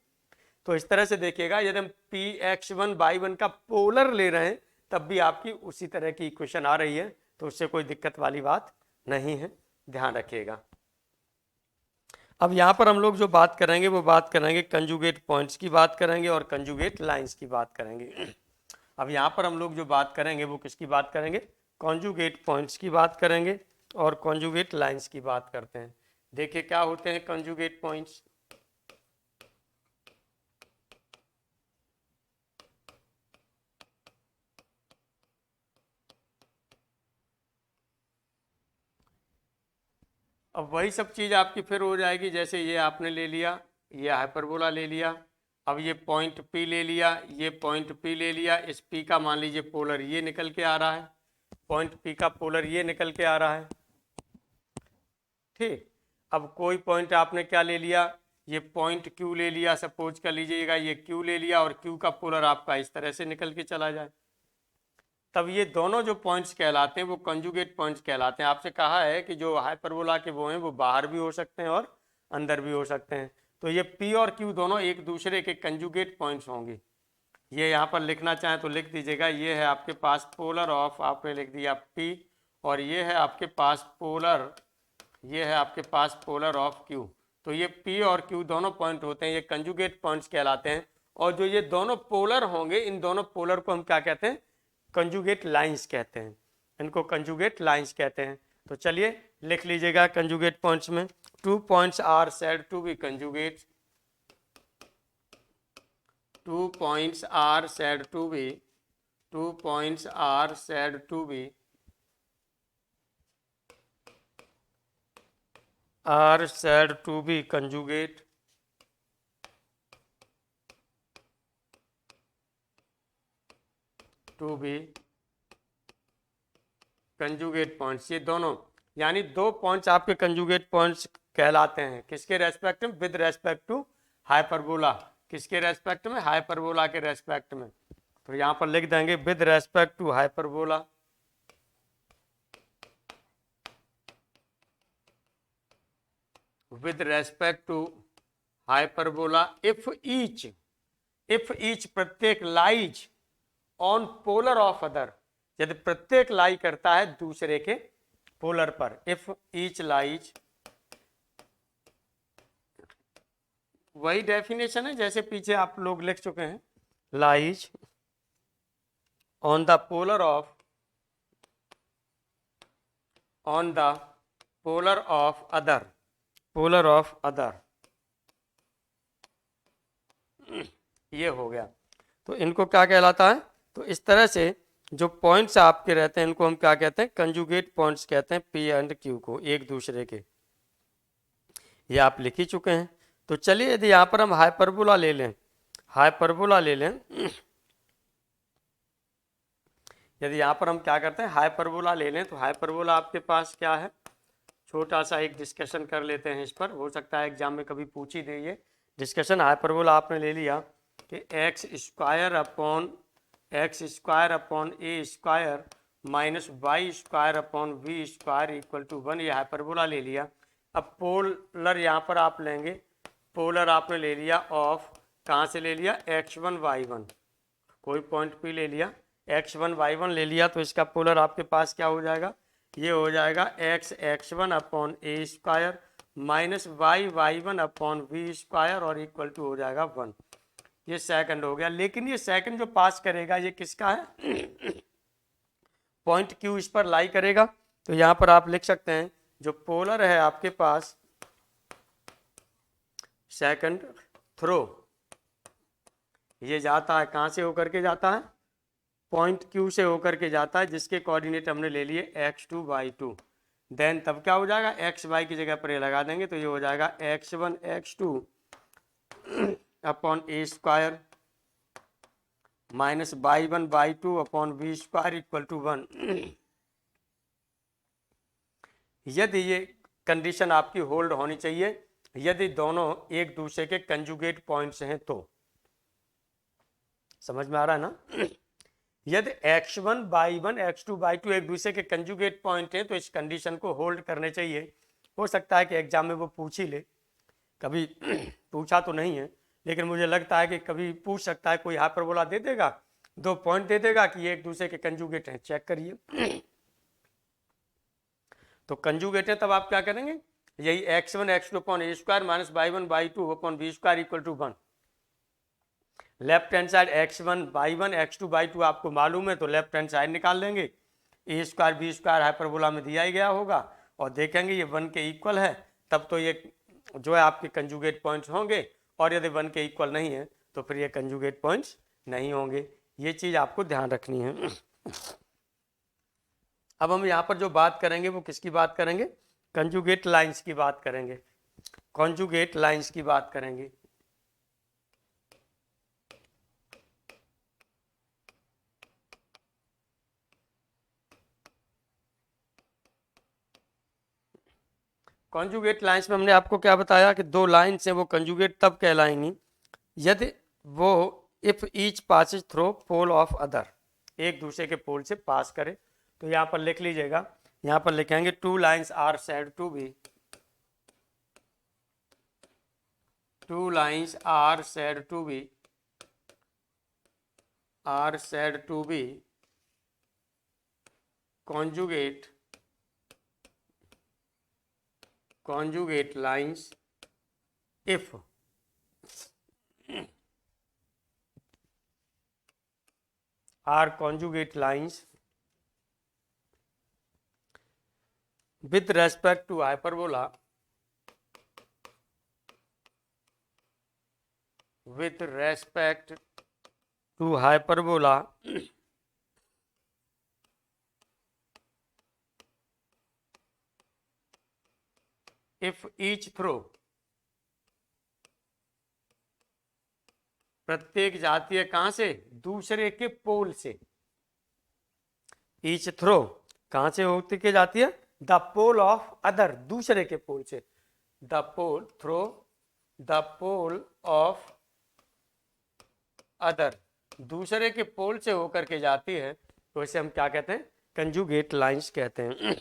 S1: तो इस तरह से देखिएगा, यदि हम px1y1 का पोलर ले रहे हैं तब भी आपकी उसी तरह की इक्वेशन आ रही है, तो उससे कोई दिक्कत वाली बात नहीं है, ध्यान रखिएगा। अब यहाँ पर हम लोग जो बात करेंगे वो बात करेंगे कंजुगेट पॉइंट्स की बात करेंगे और कंजुगेट लाइंस की बात करेंगे। अब यहाँ पर हम लोग जो बात करेंगे वो किसकी बात करेंगे, कॉन्जुगेट पॉइंट्स की बात करेंगे और कॉन्जुगेट लाइंस की बात करते हैं। देखिए क्या होते हैं कॉन्जुगेट पॉइंट्स। अब वही सब चीज़ आपकी फिर हो जाएगी, जैसे ये आपने ले लिया, ये हाइपरबोला ले लिया, अब ये पॉइंट P ले लिया, ये पॉइंट P ले लिया, इस P का मान लीजिए पोलर ये निकल के आ रहा है, पॉइंट P का पोलर ये निकल के आ रहा है, ठीक। अब कोई पॉइंट आपने क्या ले लिया, ये पॉइंट Q ले लिया, सपोज कर लीजिएगा ये Q ले लिया, और Q का पोलर आपका इस तरह से निकल के चला जाए, तब ये दोनों जो पॉइंट्स कहलाते हैं वो कंजुगेट पॉइंट्स कहलाते हैं। आपसे कहा है कि जो हाइपरबोला के वो हैं वो बाहर भी हो सकते हैं और अंदर भी हो सकते हैं। तो ये P और Q दोनों एक दूसरे के कंजुगेट पॉइंट्स होंगे। ये यहाँ पर लिखना चाहें तो लिख दीजिएगा, ये है आपके पास पोलर ऑफ, आपने लिख दिया P, और ये है आपके पास पोलर, ये है आपके पास पोलर ऑफ Q। तो ये P और Q दोनों पॉइंट होते हैं, ये कंजुगेट पॉइंट्स कहलाते हैं। और जो ये दोनों पोलर होंगे, इन दोनों पोलर को हम क्या कहते हैं? कंजुगेट लाइंस कहते हैं, इनको कंजुगेट लाइंस कहते हैं। तो चलिए लिख लीजिएगा कंजुगेट पॉइंट्स में, 2 points are said to be conjugate, 2 points are said to be, 2 points are said to be, are said to be conjugate, to be conjugate points. ये दोनों यानी 2 पॉइंट्स आपके कंजुगेट पॉइंट्स कहलाते हैं। किसके रेस्पेक्ट में? With respect to hyperbola. किसके रेस्पेक्ट में? हाइपरबोला के रेस्पेक्ट में। तो यहां पर लिख देंगे with respect to hyperbola, with respect to hyperbola if each प्रत्येक lies on polar of other, यदि प्रत्येक लाई करता है दूसरे के पोलर पर। इफ ईच लाइज, वही डेफिनेशन है जैसे पीछे आप लोग लिख चुके हैं, lies on the polar of, on the polar of other, polar of other. ये हो गया। तो इनको क्या कहलाता है? तो इस तरह से जो पॉइंट्स आपके रहते हैं इनको हम क्या कहते हैं? कंजुगेट पॉइंट्स कहते हैं, P एंड Q को, एक दूसरे के। ये आप लिख ही चुके हैं। तो चलिए यदि यहाँ पर हम हाइपरबोला ले लें, हाइपरबोला ले लें, यदि यहाँ पर हम क्या करते हैं? हाइपरबोला ले लें। तो हाइपरबोला आपके पास क्या है? छोटा सा एक डिस्कशन कर लेते हैं इस पर, हो सकता है एग्जाम में कभी पूछ ही दे ये डिस्कशन। हाइपरबोला आपने ले लिया कि x square upon a square minus y square upon b square equal to 1, ये हाइपरबोला ले लिया। अब पोलर यहाँ पर आप लेंगे, पोलर आपने ले लिया ऑफ, कहाँ से ले लिया? x1 y1, कोई पॉइंट P ले लिया, x1 y1 ले लिया। तो इसका पोलर आपके पास क्या हो जाएगा? ये हो जाएगा x1 upon a square minus y1 upon b square और इक्वल टू हो जाएगा 1। ये सेकंड हो गया। लेकिन ये सेकंड जो पास करेगा ये किसका है? पॉइंट Q इस पर लाई करेगा। तो यहाँ पर आप लिख सकते हैं जो पोलर है आपके पास सेकंड थ्रो, ये जाता है कहाँ से होकर के जाता है? पॉइंट Q से होकर के जाता है, जिसके कोऑर्डिनेट हमने ले लिए x2 y2। देन तब क्या हो जाएगा? x y की जगह पर ये लगा देंगे तो ये हो जाएगा x1 x2 upon a square minus y1 y2 upon b square equal to 1। यदि ये कंडीशन आपकी होल्ड होनी चाहिए, यदि दोनों एक दूसरे के कंजुगेट पॉइंट्स हैं तो। समझ में आ रहा है ना? यदि x1 y1 x2 y2 एक दूसरे के कंजुगेट पॉइंट हैं तो इस कंडीशन को होल्ड करने चाहिए। हो सकता है कि एग्जाम में वो पूछ ही ले, कभी पूछा तो नहीं है लेकिन मुझे लगता है कि कभी पूछ सकता है। कोई हाइपरबोला दे देगा, 2 पॉइंट दे देगा कि ये एक दूसरे के कंजुगेट हैं, चेक करिए। तो कंजुगेट है तब आप क्या करेंगे? यही x1 x2 upon a square minus y1 y2 upon b square equal to 1। Left hand side x1 y1 x2 y2 आपको मालूम है तो लेफ्ट हैंड साइड निकाल लेंगे। ए स्क्वायर बी स्क्वायर हाइपरबोला में दिया ही गया होगा और देखेंगे ये 1 के इक्वल है, तब तो ये जो है आपके कंजुगेट पॉइंट्स होंगे। और यदि 1 के इक्वल नहीं है तो फिर ये कंजुगेट पॉइंट्स नहीं होंगे। ये चीज़ आपको ध्यान रखनी है। अब हम यहाँ पर जो बात करेंगे वो किसकी बात करेंगे? कंजुगेट लाइंस की बात करेंगे, कंजुगेट लाइंस की बात करेंगे। कंजुगेट लाइंस में हमने आपको क्या बताया कि 2 लाइंस हैं वो कंजुगेट तब कहलाएंगी यदि वो if each passes through pole of other, एक दूसरे के पोल से पास करे। तो यहाँ पर लिख लीजिएगा, यहाँ पर लिखेंगे 2 lines are said to be, 2 lines are said to be, are said to be conjugate lines if are conjugate lines with respect to hyperbola, with respect to hyperbola if each throw, प्रत्येक जाती है कहां से, दूसरे के पोल से। ईच थ्रो कहां से होती के जाती है, द पोल ऑफ अदर, दूसरे के पोल से। The pole through the pole of other, दूसरे के पोल से होकर के जाती है, तो इसे हम क्या कहते हैं, कंजुगेट लाइंस कहते हैं।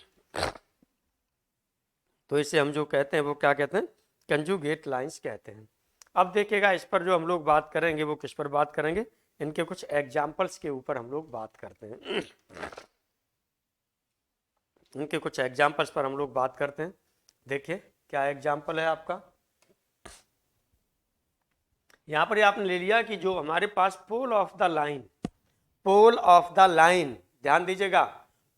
S1: तो इसे हम जो कहते हैं वो क्या कहते हैं, कंजुगेट लाइंस कहते हैं। अब देखिएगा इस पर जो हम लोग बात करेंगे वो किस पर बात करेंगे, इनके कुछ एग्जाम्पल्स के ऊपर हम लोग बात करते हैं। इनके कुछ एग्जाम्पल्स पर हम लोग बात करते हैं। देखिए क्या एग्जाम्पल है आपका, यहाँ पर आपने ले लिया कि जो हमारे पास pole of the line, pole of the line, ध्यान दीजिएगा,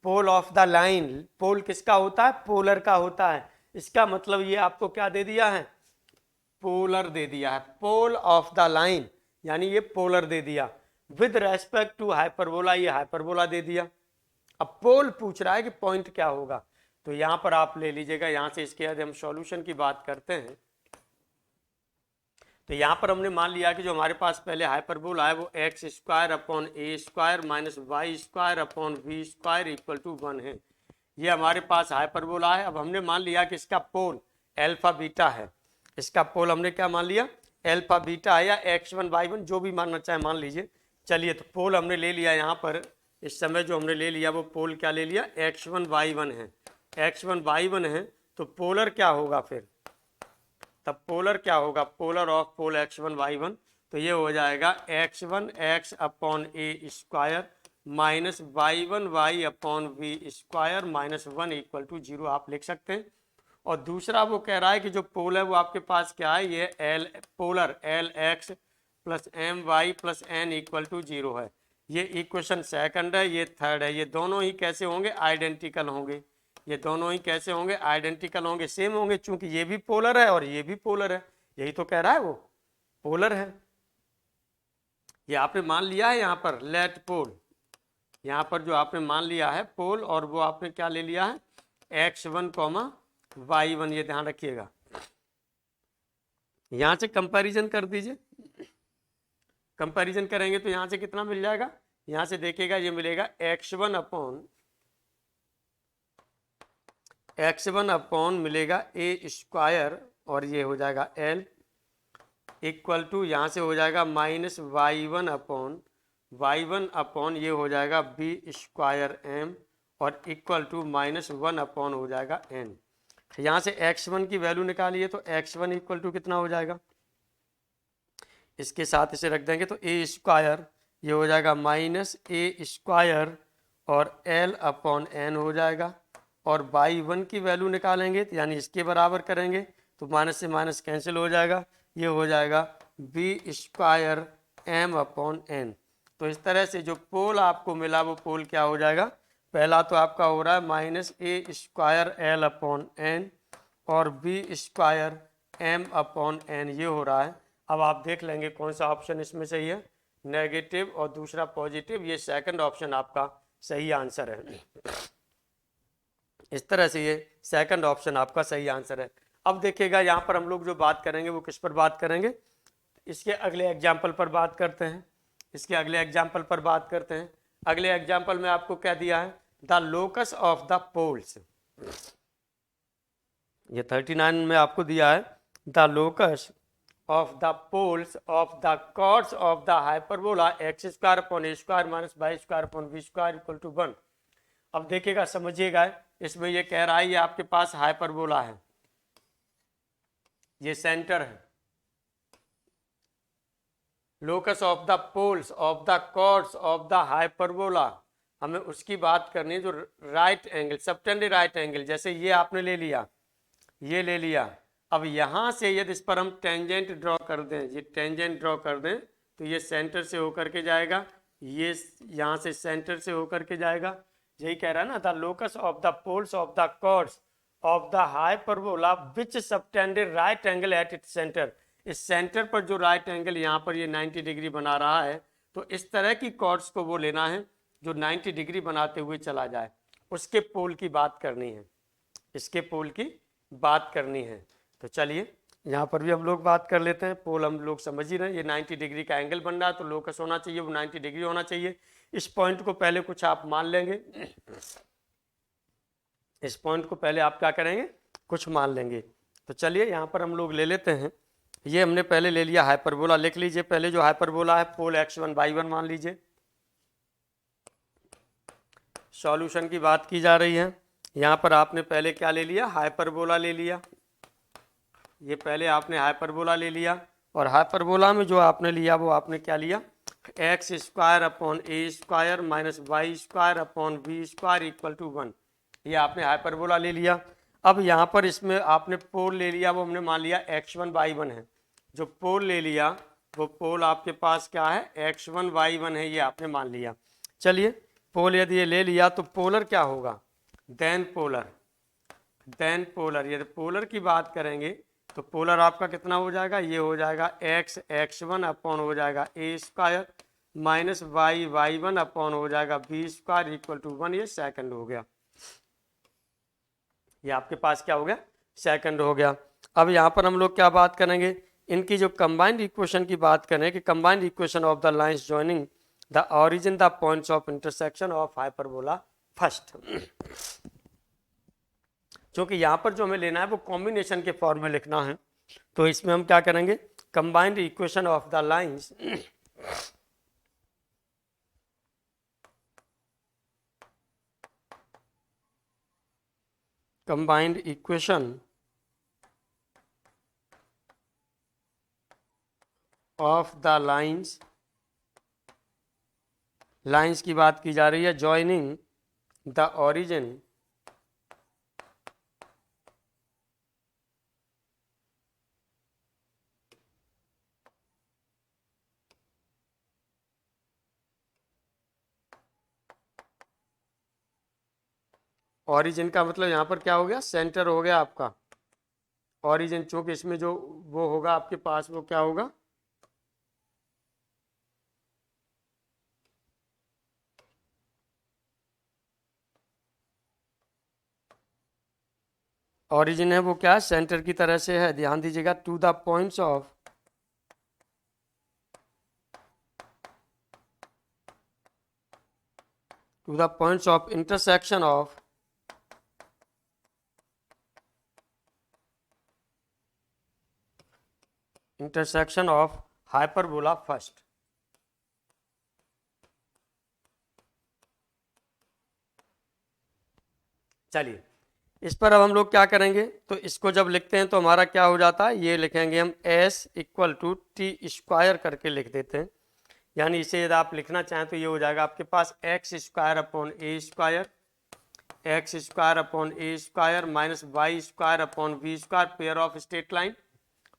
S1: pole of the line, pole किसका होता है, पोलर का होता है। इसका मतलब ये आपको क्या दे दिया है, पोलर दे दिया है। पोल ऑफ द लाइन यानी ये पोलर दे दिया। विद रेस्पेक्ट टू हाइपरबोला, ये हाइपरबोला दे दिया। अब पोल पूछ रहा है कि पॉइंट क्या होगा, तो यहां पर आप ले लीजिएगा, यहां से इसके बाद हम सॉल्यूशन की बात करते हैं। तो यहां पर हमने मान लिया कि जो हमारे पास पहले हाइपरबोला है वो x square upon a square minus y square upon b square equal to 1 है। ये हमारे पास हाइपरबोला है। अब हमने मान लिया कि इसका पोल एल्फा बीटा है। इसका पोल हमने क्या मान लिया, एल्फा बीटा है, या x1 y1 जो भी मानना चाहे मान लीजिए। चलिए तो पोल हमने ले लिया, यहाँ पर इस समय जो हमने ले लिया वो पोल क्या ले लिया, x1 y1 है। x1 y1 है तो पोलर क्या होगा फिर, तब पोलर क्या होगा, polar of pole x1 y1, तो ये हो जाएगा x1 x upon a square minus y1 y upon b square minus 1 equal to 0 आप लिख सकते हैं। और दूसरा वो कह रहा है कि जो पोल है वो आपके पास क्या है, ये l polar l x plus m y plus n equal to 0 है। ये इक्वेशन सेकंड है, ये थर्ड है। ये दोनों ही कैसे होंगे, आइडेंटिकल होंगे। ये दोनों ही कैसे होंगे, आइडेंटिकल होंगे, सेम होंगे, चूंकि ये भी पोलर है और ये भी पोलर है। यही तो कह रहा है वो पोलर है। ये आपने मान लिया है यहाँ पर लेट पोल, यहाँ पर जो आपने मान लिया है पोल, और वो आपने क्या ले लिया है x1 कॉमा y1, ये ध्यान रखिएगा। यहां से कंपैरिजन कर दीजिए, कंपैरिजन करेंगे तो यहां से कितना मिल जाएगा, यहां से देखिएगा ये मिलेगा x1 अपॉन मिलेगा ए स्क्वायर, और ये हो जाएगा l इक्वल टू यहाँ से हो जाएगा माइनस y1 अपॉन ये हो जाएगा बी स्क्वायर m, और इक्वल टू माइनस 1 अपॉन हो जाएगा n। यहाँ से x1 की वैल्यू निकालिए तो x1 इक्वल टू कितना हो जाएगा, इसके साथ इसे रख देंगे तो ए स्क्वायर, ये हो जाएगा माइनस ए स्क्वायर और l अपॉन n हो जाएगा। और y1 की वैल्यू निकालेंगे तो यानी इसके बराबर करेंगे तो माइनस से माइनस कैंसिल हो जाएगा, ये हो जाएगा b square m upon n। तो इस तरह से जो पोल आपको मिला वो पोल क्या हो जाएगा, पहला तो आपका हो रहा है minus a square l upon n और b square m upon n, ये हो रहा है। अब आप देख लेंगे कौन सा ऑप्शन इसमें सही है, नेगेटिव और दूसरा पॉजिटिव, ये सेकंड ऑप्शन आपका सही आंसर है। इस तरह से ये सेकंड ऑप्शन आपका सही आंसर है। अब देखिएगा यहाँ पर हम लोग जो बात करेंगे वो किस पर बात करेंगे, इसके अगले एग्जाम्पल पर बात करते हैं। इसके अगले एग्जाम्पल पर बात करते हैं। अगले एग्जाम्पल में आपको क्या दिया है, the locus of the poles. ये 39 में आपको दिया है the locus of the poles of the chords of the hyperbola x square upon a square minus y square upon v square equal to 1। अब देखिएगा, समझिएगा, इसमें ये कह रहा है ये आपके पास हाइपरबोला है, ये सेंटर है। Locus of the poles of the chords of the hyperbola, हमें उसकी बात करनी है जो right angle, subtending right angle, जैसे ये आपने ले लिया, ये ले लिया। अब यहाँ से यदि इस पर हम टेंजेंट ड्रॉ कर दें, ये टेंजेंट ड्रॉ कर दें, तो ये सेंटर से होकर के जाएगा, ये यहाँ से सेंटर से होकर के जाएगा। यही कह रहा है ना, the locus of the poles of the chords of the hyperbola which subtended right angle at its centre. इस सेंटर पर जो राइट एंगल यहाँ पर ये 90 डिग्री बना रहा है, तो इस तरह की कॉर्ड्स को वो लेना है जो 90 डिग्री बनाते हुए चला जाए, उसके पोल की बात करनी है, इसके पोल की बात करनी है। तो चलिए यहाँ पर भी हम लोग बात कर लेते हैं। पोल हम लोग समझ ही रहे हैं, ये 90 डिग्री का एंगल बन रहा है, तो लोकस होना चाहिए वो 90 डिग्री होना चाहिए। इस पॉइंट को पहले कुछ आप मान लेंगे, इस पॉइंट को पहले आप क्या करेंगे, कुछ मान लेंगे। तो चलिए यहाँ पर हम लोग ले लेते हैं, ये हमने पहले ले लिया हाइपरबोला, लिख लीजिए पहले जो हाइपरबोला है, पोल x1 y1 मान लीजिए। सॉल्यूशन की बात की जा रही है, यहाँ पर आपने पहले क्या ले लिया, हाइपरबोला ले लिया, ये पहले आपने हाइपरबोला ले लिया, और हाइपरबोला में जो आपने लिया वो आपने क्या लिया, x square upon a square minus y square upon b square equal to 1, ये आपने हाइपरबोला ले लिया। अब यहाँ पर इसमें आपने पोल ले लिया, वो हमने मान लिया x1 y1 है, जो पोल ले लिया वो पोल आपके पास क्या है, x1 y1 है, ये आपने मान लिया। चलिए पोल यदि ये ले लिया तो पोलर क्या होगा, देन पोलर, देन पोलर, यदि पोलर की बात करेंगे तो पोलर आपका कितना हो जाएगा, ये हो जाएगा x1 अपॉन हो जाएगा ए स्क्वायर माइनस y1 अपॉन हो जाएगा बी स्क्वायर इक्वल टू 1, ये सेकंड हो गया, ये आपके पास क्या हो गया, सेकंड हो गया। अब यहाँ पर हम लोग क्या बात करेंगे, इनकी जो कंबाइंड इक्वेशन की बात करें कि combined equation of the lines joining the origin the points of intersection of hyperbola first. क्योंकि यहाँ पर जो हमें लेना है वो कॉम्बिनेशन के फॉर्म में लिखना है, तो इसमें हम क्या करेंगे, combined equation of the lines combined equation of the lines, lines की बात की जा रही है, joining the origin ऑरिजिन का मतलब यहाँ पर क्या हो गया, सेंटर हो गया आपका ऑरिजिन, चूंकि इसमें जो वो होगा आपके पास वो क्या होगा, ऑरिजिन है वो क्या, सेंटर की तरह से है, ध्यान दीजिएगा, to the points of intersection of hyperbola first. चलिए इस पर अब हम लोग क्या करेंगे, तो इसको जब लिखते हैं तो हमारा क्या हो जाता है, ये लिखेंगे हम s equal to t square करके लिख देते हैं, यानी इसे यदि आप लिखना चाहें तो ये हो जाएगा आपके पास x square upon a square, x square upon a square minus y square upon b square, pair of straight line,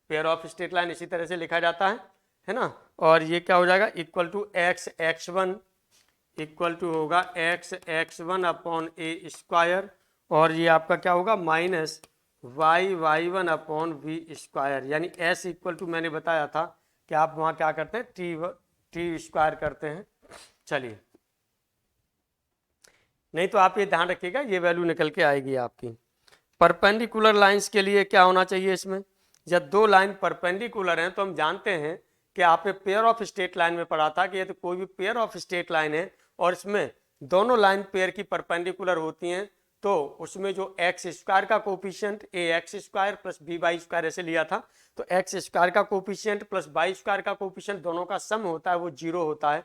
S1: pair of straight line इसी तरह से लिखा जाता है ना। और ये क्या हो जाएगा, equal to x1 equal to होगा x1 अपॉन ए स्क्वायर, और ये आपका क्या होगा minus y1 upon b square, यानी s इक्वल टू मैंने बताया था कि आप वहाँ क्या करते हैं, टी स्क्वायर करते हैं। चलिए नहीं तो आप ये ध्यान रखिएगा, ये वैल्यू निकल के आएगी आपकी। परपेंडिकुलर लाइंस के लिए क्या होना चाहिए इसमें, जब दो लाइन परपेंडिकुलर हैं तो हम जानते हैं कि आपने पेयर ऑफ स्ट्रेट लाइन में पढ़ा था कि ये तो कोई भी पेयर ऑफ स्ट्रेट लाइन है और इसमें दोनों लाइन पेयर की परपेंडिकुलर होती हैं, तो उसमें जो एक्स स्क्वायर का coefficient a x square plus b y square ऐसे लिया था, तो एक्स स्क्वायर का कोफिशिएंट प्लस वाई स्क्वायर का कोफिशिएंट दोनों का सम होता है वो 0 होता है।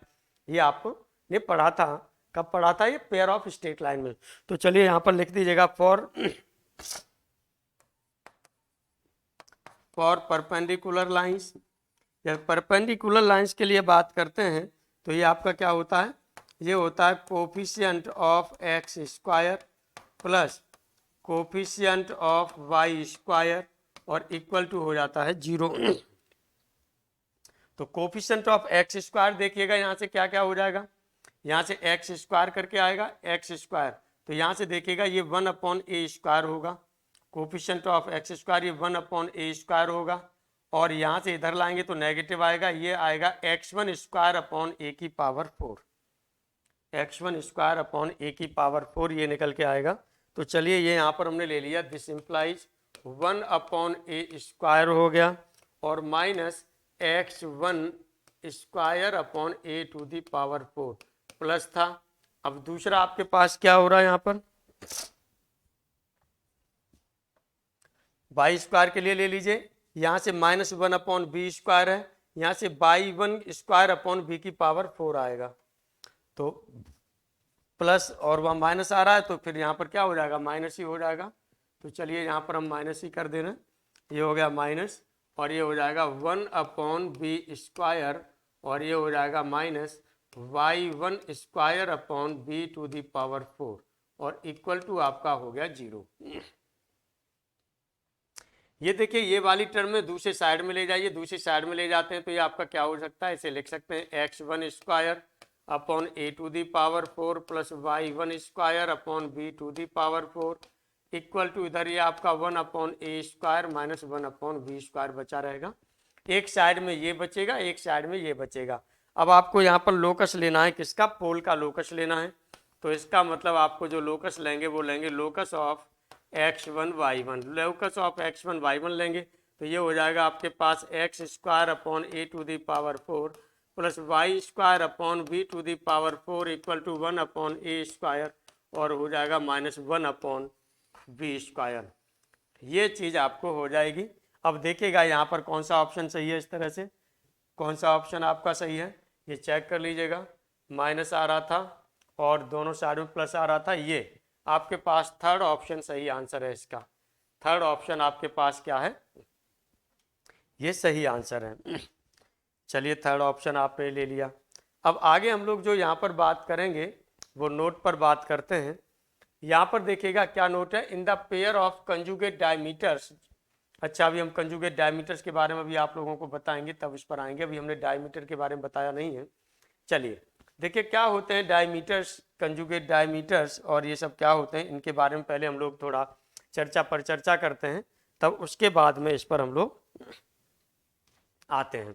S1: ये आपको ने पढ़ा था, कब पढ़ा था? ये पेयर ऑफ स्ट्रेट लाइन में। तो चलिए यहाँ पर लिख दीजिएगा फॉर परपेंडिकुलर लाइंस। जब परपेंडिकुलर लाइंस के लिए बात करते हैं तो ये आपका क्या होता है? ये होता है coefficient of x square plus coefficient of y square और इक्वल टू हो जाता है 0। तो कोफिशिएंट ऑफ एक्स स्क्वायर देखिएगा यहाँ से क्या क्या हो जाएगा, यहाँ से एक्स स्क्वायर करके आएगा एक्स स्क्वायर, तो यहाँ से देखिएगा ये 1/a स्क्वायर होगा। कोफिशिएंट ऑफ एक्स स्क्वायर ये 1/a स्क्वायर होगा, और यहाँ से इधर लाएंगे तो नेगेटिव आएगा, ये आएगा x1 स्क्वायर अपॉन a की power 4, x1 square upon a की पावर 4 ये निकल के आएगा। तो चलिए ये यहाँ पर हमने ले लिया, दिस इम्प्लाइज 1/a स्क्वायर हो गया और minus x1 square upon a to the power 4 plus था। अब दूसरा आपके पास क्या हो रहा है यहाँ पर, वाई स्क्वायर के लिए ले लीजिए, यहाँ से -1/b स्क्वायर है, यहाँ से y1 स्क्वायर अपॉन b की पावर 4 आएगा, तो प्लस और वह माइनस आ रहा है तो फिर यहाँ पर क्या हो जाएगा, माइनस ही हो जाएगा। तो चलिए यहाँ पर हम माइनस ही कर दे रहे हैं, ये हो गया माइनस और ये हो जाएगा 1/b स्क्वायर और ये हो जाएगा minus y1 square upon b to the power 4 और इक्वल टू आपका हो गया 0। ये देखिए ये वाली टर्म में दूसरे साइड में ले जाइए, दूसरी साइड में ले जाते हैं तो ये आपका क्या हो सकता है, इसे लिख सकते हैं x1 square upon a to the power 4 plus y1 square upon b to the power 4 equal to इधर ये आपका 1/a square minus 1/b square बचा रहेगा। एक साइड में ये बचेगा, एक साइड में ये बचेगा। अब आपको यहाँ पर लोकस लेना है, किसका? पोल का लोकस लेना है। तो इसका मतलब आपको जो लोकस लेंगे वो लेंगे locus of x1 y1, locus of x1 y1 लेंगे तो ये हो जाएगा आपके पास x square upon a to the power 4 plus y square upon b to the power 4 equal to 1/a square और हो जाएगा -1/b स्क्वायर। ये चीज़ आपको हो जाएगी। अब देखिएगा यहाँ पर कौन सा ऑप्शन सही है, इस तरह से कौन सा ऑप्शन आपका सही है ये चेक कर लीजिएगा। माइनस आ रहा था और दोनों साइड में प्लस आ रहा था, ये आपके पास थर्ड ऑप्शन सही आंसर है। इसका थर्ड ऑप्शन आपके पास क्या है, ये सही आंसर है। चलिए थर्ड ऑप्शन आपने ले लिया। अब आगे हम लोग जो यहाँ पर बात करेंगे वो नोट पर बात करते हैं। यहाँ पर देखिएगा क्या नोट है, in the pair of conjugate diameters. अच्छा अभी हम कंजुगेट डायमीटर्स के बारे में भी आप लोगों को बताएंगे, तब उस पर आएंगे, अभी हमने डायमीटर के बारे में बताया नहीं है। चलिए देखिए क्या होते हैं डायमीटर्स, कंजुगेट डायमीटर्स और ये सब क्या होते हैं, इनके बारे में पहले हम लोग थोड़ा चर्चा करते हैं, तब उसके बाद में इस पर हम लोग आते हैं।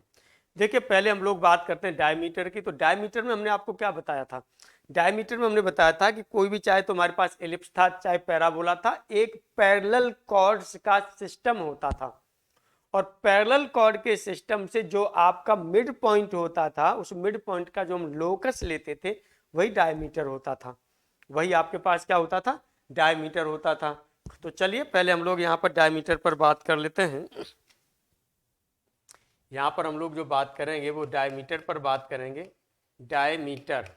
S1: देखिए पहले हम लोग बात करते हैं डायमीटर की। तो डायमीटर में हमने आपको क्या बताया था, डायमीटर में हमने बताया था कि कोई भी चाहे तो हमारे पास एलिप्स था चाहे पैराबोला था, एक पैरेलल कॉर्ड्स का सिस्टम होता था और पैरेलल कॉर्ड के सिस्टम से जो आपका मिड पॉइंट होता था उस मिड पॉइंट का जो हम लोकस लेते थे वही डायमीटर होता था, वही आपके पास क्या होता था, डायमीटर होता था। तो चलिए पहले हम लोग यहाँ पर डायमीटर पर बात कर लेते हैं। यहाँ पर हम लोग जो बात करेंगे वो डायमीटर पर बात करेंगे। डायमीटर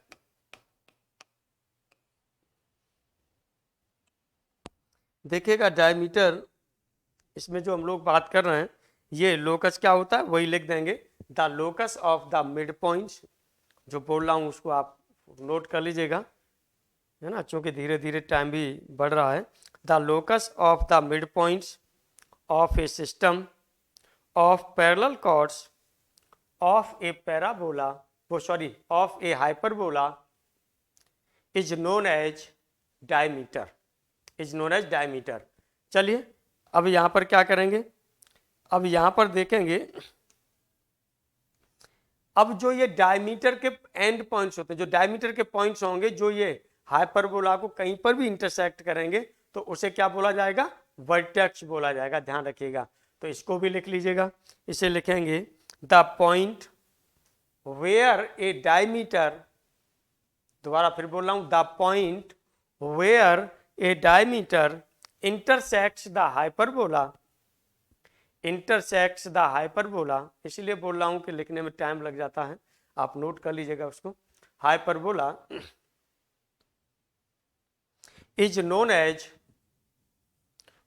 S1: देखिएगा, डायमीटर इसमें जो हम लोग बात कर रहे हैं ये लोकस क्या होता है वही लिख देंगे, the locus of the mid points. जो बोल रहा हूँ उसको आप नोट कर लीजिएगा, है ना, क्योंकि धीरे धीरे टाइम भी बढ़ रहा है। The locus of the mid points of a system of parallel chords of a parabola, वो sorry of a hyperbola is known as diameter, is known as diameter. चलिए अब यहाँ पर क्या करेंगे, अब यहाँ पर देखेंगे, अब जो ये डायमीटर के एंड पॉइंट्स होते हैं, जो डायमीटर के पॉइंट्स होंगे जो ये हाइपरबोला को कहीं पर भी इंटरसेक्ट करेंगे तो उसे क्या बोला जाएगा, वर्टेक्स बोला जाएगा, ध्यान रखिएगा। तो इसको भी लिख लीजिएगा, इसे लिखेंगे the point where a diameter, दोबारा फिर बोल रहा हूं, the point where a diameter intersects the hyperbola, intersects the hyperbola, इसलिए बोल रहा हूं कि लिखने में टाइम लग जाता है, आप नोट कर लीजिएगा उसको। Hyperbola is known as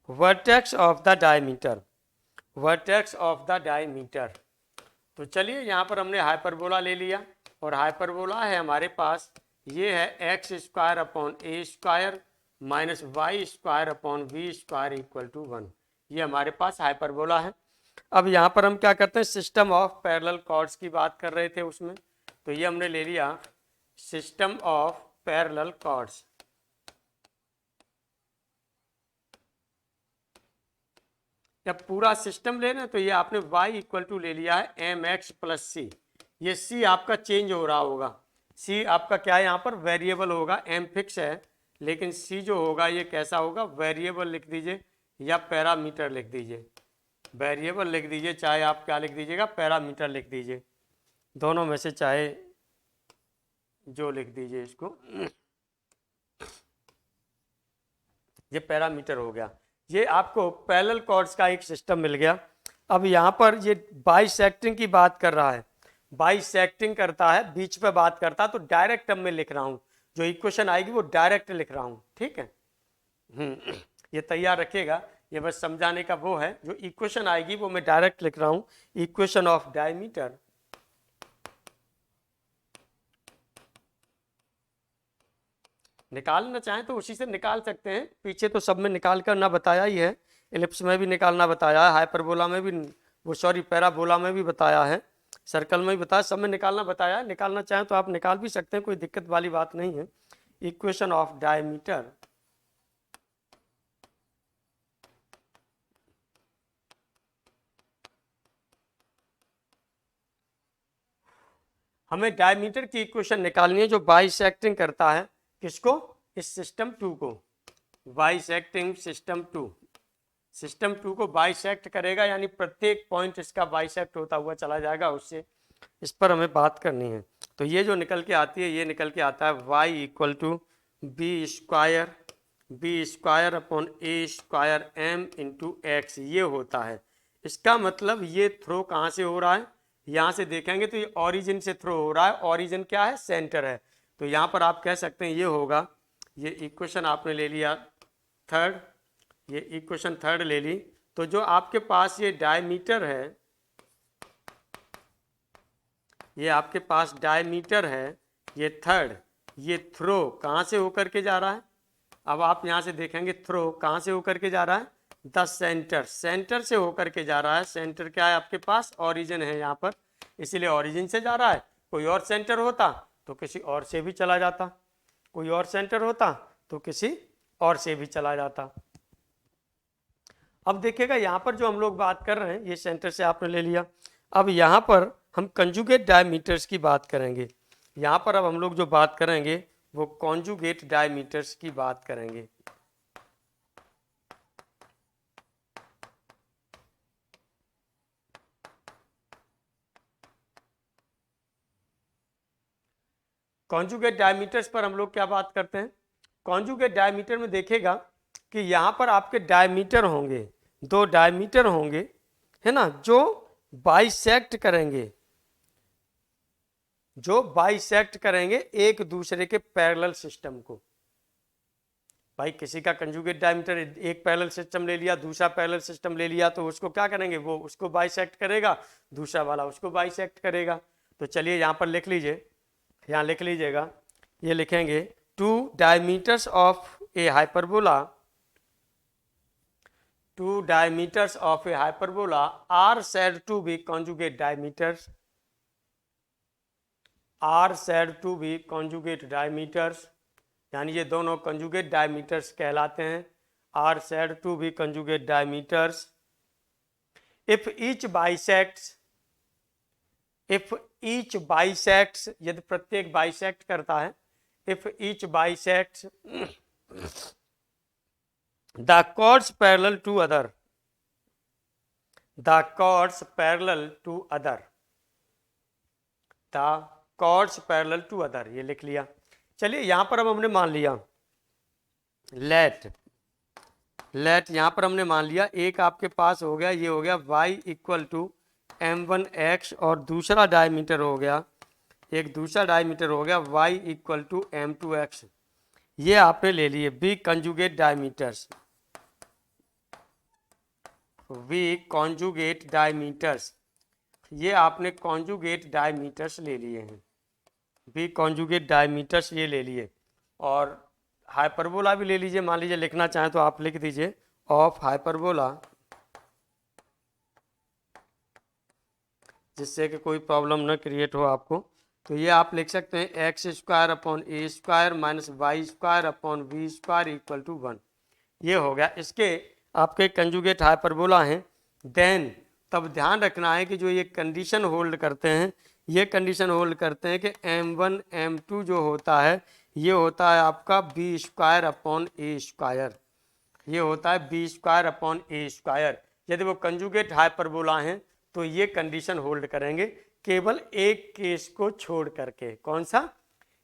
S1: vertex of the diameter, vertex of the diameter. तो चलिए यहाँ पर हमने हाइपरबोला ले लिया, और हाइपरबोला है हमारे पास, ये है x square upon a square minus y square upon b square equal to 1, ये हमारे पास हाइपरबोला है। अब यहाँ पर हम क्या करते हैं, सिस्टम ऑफ पैरेलल कॉर्ड्स की बात कर रहे थे उसमें, तो ये हमने ले लिया सिस्टम ऑफ पैरेलल कॉर्ड्स। जब पूरा सिस्टम लेना तो ये आपने y इक्वल टू ले लिया है एम एक्स प्लस सी, ये c आपका चेंज हो रहा होगा, c आपका क्या है यहाँ पर वेरिएबल होगा, m फिक्स है, लेकिन c जो होगा ये कैसा होगा, वेरिएबल लिख दीजिए या पैरामीटर लिख दीजिए, वेरिएबल लिख दीजिए, चाहे आप क्या लिख दीजिएगा, पैरामीटर लिख दीजिए, दोनों में से चाहे जो लिख दीजिए इसको, ये पैरामीटर हो गया। ये आपको पैरेलल कॉर्ड्स का एक सिस्टम मिल गया। अब यहाँ पर ये बाइसेक्टिंग की बात कर रहा है, बाइसेक्टिंग करता है, बीच पे बात करता है, तो डायरेक्ट टर्म में लिख रहा हूँ, जो इक्वेशन आएगी वो डायरेक्ट लिख रहा हूँ, ठीक है। ये तैयार रखिएगा, ये बस समझाने का वो है, जो इक्वेशन आएगी वो मैं डायरेक्ट लिख रहा हूँ, इक्वेशन ऑफ डायमीटर निकालना चाहें तो उसी से निकाल सकते हैं, पीछे तो सब में निकाल कर ना बताया ही है, एलिप्स में भी निकालना बताया है, हाइपरबोला में भी, वो सॉरी पैराबोला में भी बताया है, सर्कल में भी बताया, सब में निकालना बताया है, निकालना चाहें तो आप निकाल भी सकते हैं, कोई दिक्कत वाली बात नहीं है। इक्वेशन ऑफ डायमीटर, हमें डायमीटर की इक्वेशन निकालनी है जो बाइसेक्टिंग करता है, किसको, इस सिस्टम 2 को, बाइसेक्टिंग सिस्टम 2, सिस्टम 2 को बाइसेक्ट करेगा, यानी प्रत्येक पॉइंट इसका बाइसेक्ट होता हुआ चला जाएगा, उससे इस पर हमें बात करनी है। तो ये जो निकल के आती है, ये निकल के आता है y equal to b square upon a square m into x, ये होता है। इसका मतलब ये थ्रो कहाँ से हो रहा है, यहाँ से देखेंगे तो ये ऑरिजिन से थ्रो हो रहा है, ऑरिजिन क्या है, सेंटर है, तो यहाँ पर आप कह सकते हैं ये होगा, ये इक्वेशन आपने ले लिया थर्ड, ये इक्वेशन थर्ड ले ली, तो जो आपके पास ये डायमीटर है, ये आपके पास डायमीटर है, ये थर्ड, ये थ्रो कहाँ से होकर के जा रहा है, अब आप यहाँ से देखेंगे थ्रो कहाँ से होकर के जा रहा है, द सेंटर, सेंटर से होकर के जा रहा है, सेंटर क्या है आपके पास, ऑरिजिन है यहाँ पर, इसीलिए ऑरिजिन से जा रहा है, कोई और सेंटर होता तो किसी और से भी चला जाता, कोई और सेंटर होता तो किसी और से भी चला जाता। अब देखिएगा यहाँ पर जो हम लोग बात कर रहे हैं, ये सेंटर से आपने ले लिया, अब यहाँ पर हम कंजुगेट डायमीटर्स की बात करेंगे, यहाँ पर अब हम लोग जो बात करेंगे वो कॉन्जुगेट डायमीटर्स की बात करेंगे। कॉन्जुगेट डायमीटर्स पर हम लोग क्या बात करते हैं, कॉन्जुगेट डायमीटर में देखेगा कि यहाँ पर आपके डायमीटर होंगे, दो डायमीटर होंगे, है ना, जो बाइसेक्ट करेंगे, जो बाइसेक्ट करेंगे एक दूसरे के पैरेलल सिस्टम को। भाई किसी का कंजुगेट डायमीटर, एक पैरेलल सिस्टम ले लिया, दूसरा पैरेलल सिस्टम ले लिया, तो उसको क्या करेंगे, वो उसको बाइसेक्ट करेगा, दूसरा वाला उसको बाइसेक्ट करेगा। तो चलिए यहाँ पर लिख लीजिए, यहाँ लिख लीजिएगा, ये लिखेंगे two diameters of a hyperbola, two diameters of a hyperbola are said to be conjugate diameters, are said to be conjugate diameters, यानी ये दोनों conjugate diameters कहलाते हैं, are said to be conjugate diameters if each bisects, यदि प्रत्येक bisect करता है, if each bisects the chords parallel to other, the chords parallel to other, the chords parallel to other, ये लिख लिया। चलिए यहाँ पर अब हमने मान लिया लेट यहाँ पर हमने मान लिया एक आपके पास हो गया, ये हो गया y इक्वल टू m1x, और दूसरा डायमीटर हो गया, एक दूसरा डायमीटर हो गया y इक्वल टू m2x। ये आपने ले लिए be conjugate diameters, be conjugate diameters, ये आपने कॉन्जुगेट डायमीटर्स ले लिए हैं, बी कॉन्जुगेट डायमीटर्स ये ले लिए। और हाइपरबोला भी ले लीजिए, मान लीजिए लिखना चाहें तो आप लिख दीजिए ऑफ हाइपरबोला, जिससे कि कोई प्रॉब्लम न क्रिएट हो आपको। तो ये आप लिख सकते हैं x square upon a square minus y square upon b square equal to 1। ये हो गया, इसके आपके कंजुगेट हाइपरबोला हैं। देन तब ध्यान रखना है कि जो ये कंडीशन होल्ड करते हैं, ये कंडीशन होल्ड करते हैं कि m1 m2 जो होता है ये होता है आपका B square upon a square, ये होता है B square upon a square. यदि वो कंजुगेट हाइपरबोला हैं तो ये कंडीशन होल्ड करेंगे, केवल एक केस को छोड़ करके। कौन सा?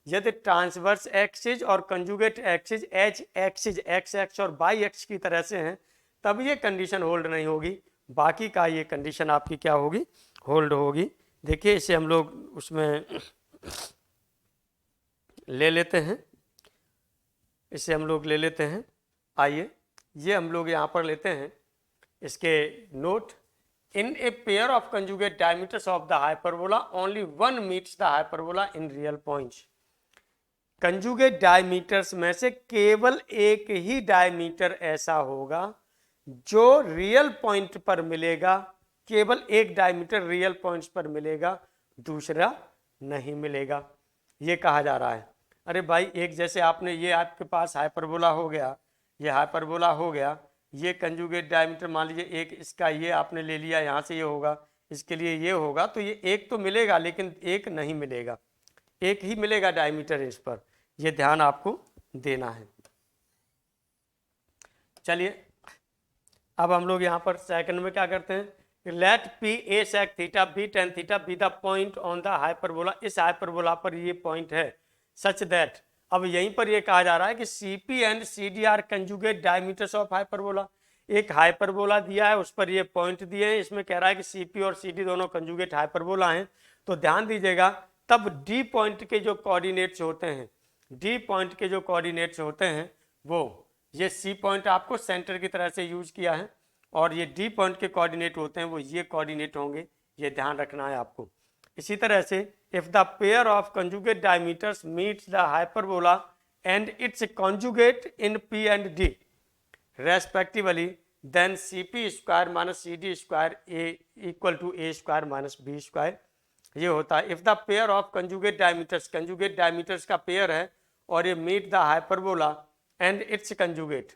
S1: यदि ट्रांसवर्स एक्सिस और conjugate axis H axis x x और वाई एक्स की तरह से हैं तब ये कंडीशन होल्ड नहीं होगी, बाकी का ये कंडीशन आपकी क्या होगी? होल्ड होगी। देखिए इसे हम लोग उसमें ले लेते हैं, इसे हम लोग ले लेते हैं। आइए ये हम लोग यहाँ पर लेते हैं इसके note. In a pair of conjugate diameters of the hyperbola only one meets the hyperbola in real points. Conjugate diameters में से केवल एक ही डायमीटर ऐसा होगा जो रियल पॉइंट पर मिलेगा, केवल एक डायमीटर रियल पॉइंट्स पर मिलेगा, दूसरा नहीं मिलेगा, ये कहा जा रहा है। अरे भाई एक जैसे आपने ये आपके पास हाइपरबोला हो गया, ये हाइपरबोला हो गया, ये कंजुगेट डायमीटर मान लीजिए एक इसका ये आपने ले लिया, यहाँ से ये होगा, इसके लिए ये होगा, तो ये एक तो मिलेगा लेकिन एक नहीं मिलेगा, एक ही मिलेगा डायमीटर इस पर, ये ध्यान आपको देना है। चलिए अब हम लोग यहाँ पर सेकंड में क्या करते हैं, let P a sec theta b tan theta be the point on the hyperbola, इस हाइपरबोला पर ये पॉइंट है सच दैट। अब यहीं पर ये कहा जा रहा है कि C P and C D are conjugate diameters of hyperbola. एक हाइपरबोला दिया है, उस पर ये पॉइंट दिए हैं, इसमें कह रहा है कि सी पी और सी डी दोनों कंजुगेट हाइपरबोला हैं। तो ध्यान दीजिएगा, तब डी पॉइंट के जो कोऑर्डिनेट्स होते हैं, डी पॉइंट के जो कोऑर्डिनेट्स होते हैं वो, ये सी पॉइंट आपको सेंटर की तरह से यूज किया है, और ये डी पॉइंट के कोऑर्डिनेट होते हैं वो ये कोऑर्डिनेट होंगे, ये ध्यान रखना है आपको। इसी तरह से if the pair of conjugate diameters meets the hyperbola and its conjugate in P and D respectively, then C P square minus C D square a equal to a square minus b square, ये होता है। If the pair of conjugate diameters, conjugate diameters का पेयर है और ये meet the hyperbola and its conjugate.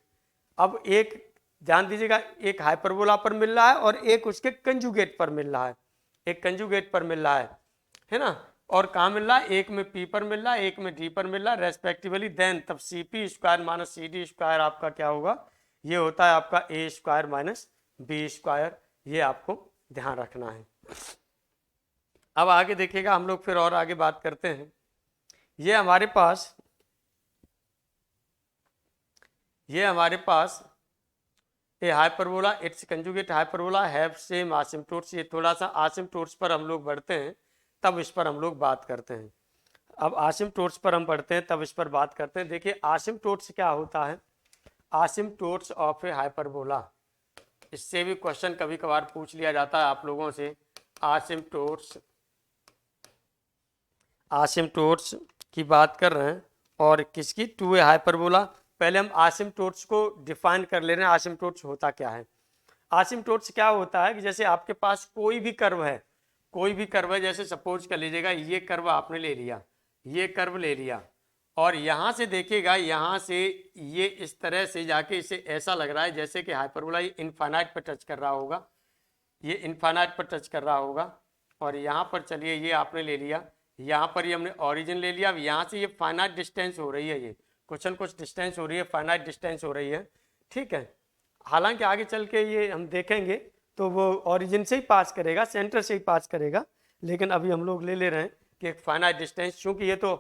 S1: अब एक ध्यान दीजिएगा, एक हाइपरबोला पर मिल रहा है और एक उसके कंजुगेट पर मिल रहा है, एक कंजुगेट पर मिल रहा है ना, और कहाँ मिल रहा है, एक में पी पर मिल रहा है, एक में डी पर मिल रहा है रेस्पेक्टिवली। देन तब C P square minus C D square आपका क्या होगा, ये होता है आपका a square minus b square, ये आपको ध्यान रखना है। अब आगे देखिएगा हम लोग फिर और आगे बात करते हैं। ये हमारे पास a hyperbola its conjugate hyperbola have same asymptotes. ये थोड़ा सा आसिम्प्टोट्स पर हम लोग बढ़ते हैं तब इस पर हम लोग बात करते हैं। अब आसिम्प्टोट्स पर हम पढ़ते हैं तब इस पर बात करते हैं। देखिए आसिम्प्टोट्स क्या होता है, आसिम्प्टोट्स ऑफ ए हाइपरबोला, इससे भी क्वेश्चन कभी कभार पूछ लिया जाता है आप लोगों से। आसिम्प्टोट्स की बात कर रहे हैं, और किसकी, टू ए हाइपरबोला। पहले हम आसिम्प्टोट्स को डिफाइन कर ले रहे हैं, आसिम्प्टोट्स होता क्या है। आसिम्प्टोट्स क्या होता है कि जैसे आपके पास कोई भी कर्व है, कोई भी कर्व है, जैसे सपोज कर लीजिएगा ये कर्व आपने ले लिया, ये कर्व ले लिया, और यहाँ से देखिएगा, यहाँ से ये इस तरह से जाके इसे ऐसा लग रहा है जैसे कि हाइपरबोला ये इनफाइनाइट पर टच कर रहा होगा, ये इनफाइनाइट पर टच कर रहा होगा। और यहाँ पर चलिए ये आपने ले लिया, यहाँ पर ये हमने ओरिजिन ले लिया, अब यहाँ से ये फाइनाइट डिस्टेंस हो रही है, ये कुछ डिस्टेंस हो रही है, फाइनाइट डिस्टेंस हो रही है, ठीक है। हालांकि आगे चल के ये हम देखेंगे तो वो ओरिजिन से ही पास करेगा, सेंटर से ही पास करेगा, लेकिन अभी हम लोग ले रहे हैं कि एक फाइनाइट डिस्टेंस, चूंकि ये तो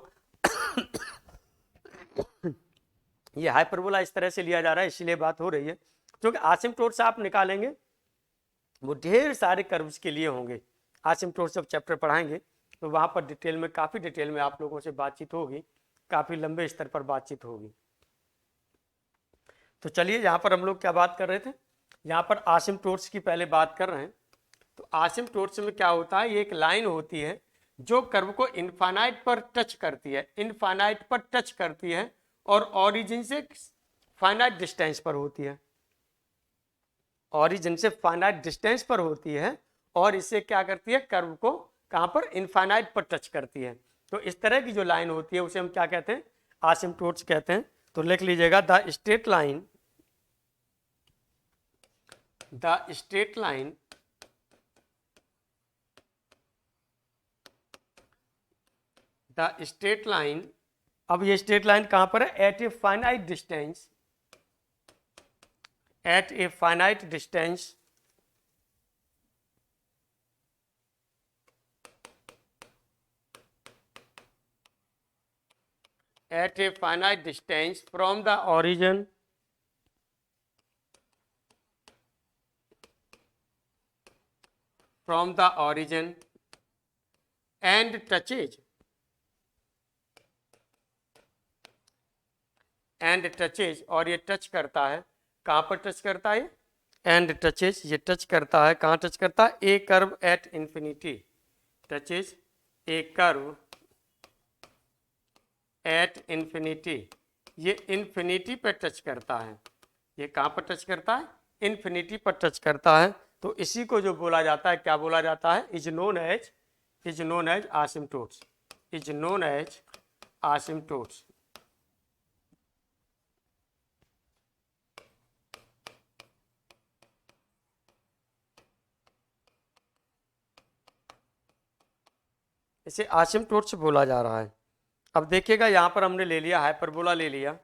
S1: ये हाइपरबोला इस तरह से लिया जा रहा है, इसीलिए बात हो रही है। क्योंकि आसिम्प्टोट से आप निकालेंगे वो ढेर सारे कर्व्स के लिए होंगे। आसिम्प्टोट जब चैप्टर पढ़ाएंगे तो वहाँ पर डिटेल में, काफ़ी डिटेल में आप लोगों से बातचीत होगी, काफ़ी लंबे स्तर पर बातचीत होगी। तो चलिए यहाँ पर हम लोग क्या बात कर रहे थे, यहाँ पर आसिम्प्टोट्स की पहले बात कर रहे हैं। तो आसिम्प्टोट्स में क्या होता है, ये एक लाइन होती है जो कर्व को इनफाइनाइट पर टच करती है, इनफाइनाइट पर टच करती है और ओरिजिन से फाइनाइट डिस्टेंस पर होती है, ओरिजिन से फाइनाइट डिस्टेंस पर होती है और इससे क्या करती है, कर्व को कहाँ पर, इनफाइनाइट पर टच करती है। तो इस तरह की जो लाइन होती है उसे हम क्या कहते हैं, आसिम्प्टोट्स कहते हैं। तो लिख लीजिएगा, the straight line, the straight line the straight line, अब ये स्ट्रेट लाइन कहां पर है, at a finite distance, at a finite distance at a finite distance from the origin and touches और ये टच करता है, कहाँ पर टच करता है, एंड टचेज, ये टच करता है, कहाँ टच करता है, a curve at infinity, touches a curve at infinity, ये इंफिनिटी पर टच करता है, ये कहाँ पर टच करता है, इंफिनिटी पर टच करता है। तो इसी को जो बोला जाता है, क्या बोला जाता है, is known as asymptotes, is known as asymptotes. इसे आसिम्प्टोट्स बोला जा रहा है। अब देखिएगा यहाँ पर हमने ले लिया, हाइपरबोला ले लिया,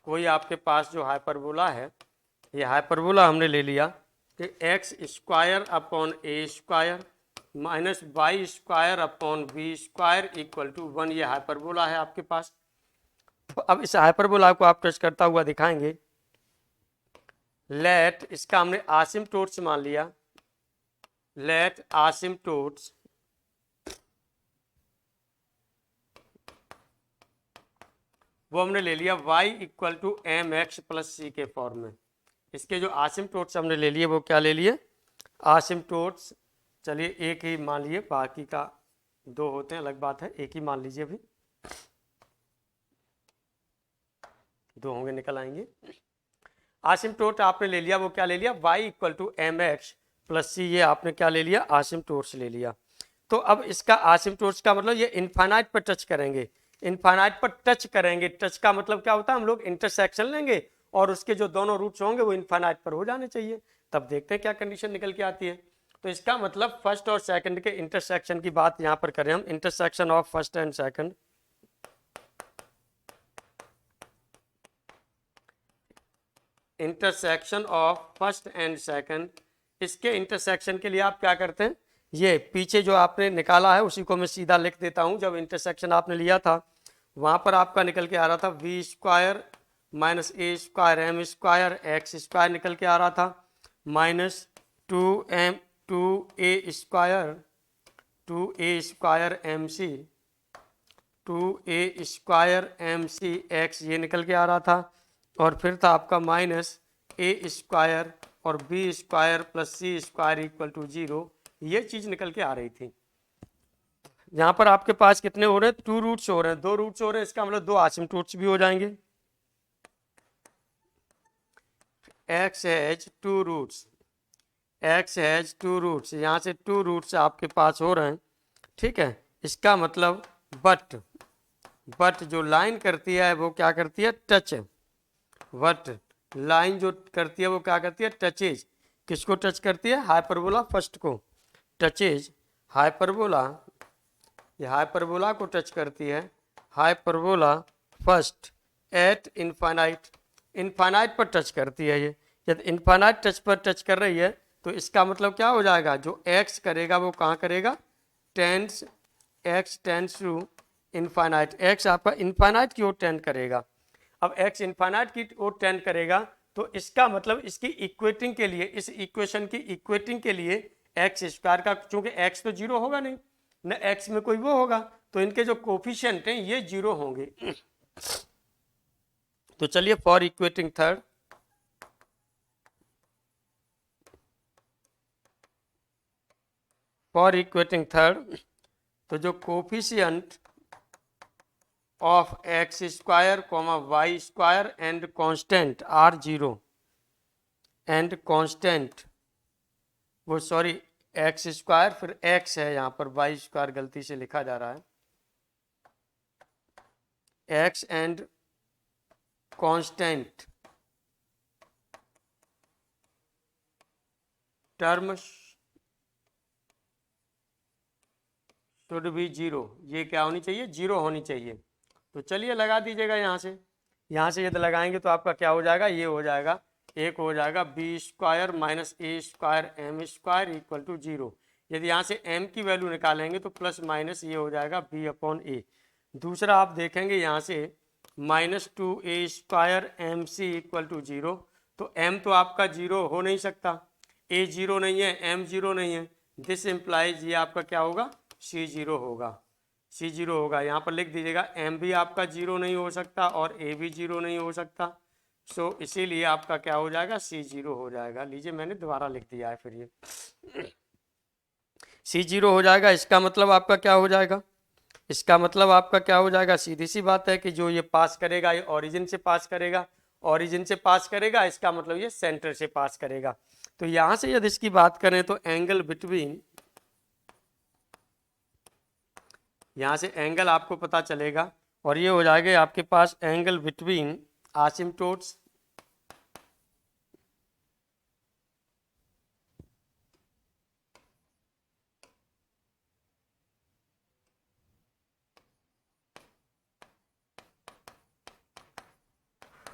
S1: कोई आपके पास जो हाइपरबोला है, ये हाइपरबोला हमने ले लिया कि x square upon a square minus y square upon b square equal to 1, ये हाइपरबोला है आपके पास। अब इस हाइपरबोला को आप टच करता हुआ दिखाएंगे, लेट, इसका हमने आसिम्प्टोट्स मान लिया, लेट आसिम्प्टोट्स वो हमने ले लिया y equal to m x plus c के फॉर्म में। इसके जो आसिम्प्टोट्स हमने ले लिए वो क्या ले लिए, आसिम्प्टोट्स, चलिए एक ही मान लिए, बाकी का दो होते हैं अलग बात है, एक ही मान लीजिए, अभी दो होंगे निकल आएंगे। आसिम्प्टोट आपने ले लिया, वो क्या ले लिया, y equal to m x plus c, ये आपने क्या ले लिया, आसिम्प्टोट्स ले लिया। तो अब इसका आसिम्प्टोट्स का मतलब ये इनफाइनाइट पर टच करेंगे, इनफाइनाइट पर टच करेंगे, टच का मतलब क्या होता है, हम लोग इंटरसेक्शन लेंगे और उसके जो दोनों रूट्स होंगे वो इनफाइनाइट पर हो जाने चाहिए, तब देखते हैं क्या कंडीशन निकल के आती है। तो इसका मतलब फर्स्ट और सेकंड के इंटरसेक्शन की बात यहां पर करें हम, intersection of first and second, intersection of first and second, इसके इंटरसेक्शन के लिए आप क्या करते हैं, ये पीछे जो आपने निकाला है उसी को मैं सीधा लिख देता हूं। जब इंटरसेक्शन आपने लिया था वहां पर आपका निकल के आ रहा था b square minus a square m square x square निकल के आ रहा था, minus 2 a square m c, 2a square m c x, ये निकल के आ रहा था, और फिर था आपका माइनस ए स्क्वायर और b square plus c square equal to 0, ये चीज निकल के आ रही थी। यहाँ पर आपके पास कितने हो रहे हैं, 2 रूट्स हो रहे हैं, 2 रूट्स हो रहे हैं, इसका मतलब 2 आसिम्प्टोट्स भी हो जाएंगे। x has 2 roots, x has 2 roots, यहाँ से 2 रूट्स आपके पास हो रहे हैं, ठीक है। इसका मतलब बट जो लाइन करती है वो क्या करती है, टच, बट लाइन जो करती है वो क्या करती है, टचेज, किसको टच करती है, हाइपरबोला फर्स्ट को, टचेज हाइपरबोला, ये हाइपरबोला को टच करती है, hyperbola first eight infinite, infinite पर टच करती है ये, यदि इनफाइनाइट टच पर टच कर रही है तो इसका मतलब क्या हो जाएगा, जो x करेगा वो कहाँ करेगा, x tends to infinite, x आपका इनफाइनाइट की ओर टेंड करेगा। अब x इन्फाइनाइट की ओर टेंड करेगा तो इसका मतलब इसकी इक्वेटिंग के लिए, इस इक्वेशन की इक्वेटिंग के लिए एक्स स्क्वायर का, चूंकि x तो जीरो होगा नहीं न, x में कोई वो होगा, तो इनके जो कोफिशिएंट हैं ये जीरो होंगे। तो चलिए for equating third, for equating third, तो जो coefficient of x square comma y square and constant are zero and constant, वो सॉरी एक्स स्क्वायर फिर एक्स है यहाँ पर, वाई स्क्वायर गलती से लिखा जा रहा है, x and constant term should be zero, ये क्या होनी चाहिए, जीरो होनी चाहिए। तो चलिए लगा दीजिएगा यहाँ से यदि लगाएंगे तो आपका क्या हो जाएगा, ये हो जाएगा, एक हो जाएगा b square minus a square m square equal to zero. यदि यहाँ से m की वैल्यू निकालेंगे तो प्लस माइनस ये हो जाएगा b अपॉन ए। दूसरा आप देखेंगे यहाँ से minus two a square m c equal to zero, तो m तो आपका जीरो हो नहीं सकता, a जीरो नहीं है, m जीरो नहीं है, दिस इम्प्लाइज ये आपका क्या होगा, c जीरो होगा, c जीरो होगा। यहाँ पर लिख दीजिएगा m भी आपका जीरो नहीं हो सकता और a भी जीरो नहीं हो सकता, सो इसीलिए आपका क्या हो जाएगा, c जीरो हो जाएगा। लीजिए मैंने दोबारा लिख दिया है, फिर ये c जीरो हो जाएगा। इसका मतलब आपका क्या हो जाएगा, इसका मतलब आपका क्या हो जाएगा, सीधी सी बात है कि जो ये पास करेगा ये ओरिजिन से पास करेगा, ओरिजिन से पास करेगा, इसका मतलब ये सेंटर से पास करेगा। तो यहाँ से यदि इसकी बात करें तो एंगल बिटवीन, यहाँ से एंगल आपको पता चलेगा और ये हो जाएगा आपके पास एंगल बिटवीन आसिम्प्टोट्स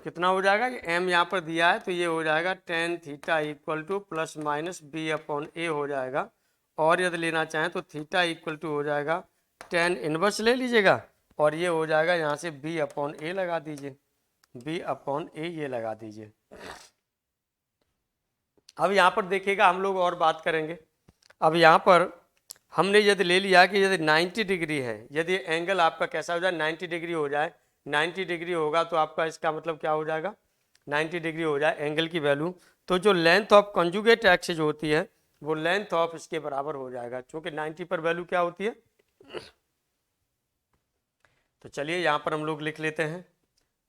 S1: कितना हो जाएगा, ये m यहाँ पर दिया है तो ये हो जाएगा tan theta equal to plus minus b upon a हो जाएगा। और यदि लेना चाहें तो थीटा इक्वल टू हो जाएगा टेन इनवर्स ले लीजिएगा और ये हो जाएगा यहाँ से b अपॉन ए लगा दीजिए, b अपॉन ए ये लगा दीजिए। अब यहाँ पर देखिएगा हम लोग और बात करेंगे। अब यहाँ पर हमने यदि ले लिया कि यदि 90 डिग्री है, यदि एंगल आपका कैसा हो जाए 90 डिग्री हो जाए, 90 डिग्री होगा तो आपका इसका मतलब क्या हो जाएगा, 90 डिग्री हो जाए एंगल की वैल्यू, तो जो लेंथ ऑफ कंजुगेट एक्सिस होती है वो लेंथ ऑफ इसके बराबर हो जाएगा, क्योंकि 90 पर वैल्यू क्या होती है। तो चलिए यहाँ पर हम लोग लिख लेते हैं,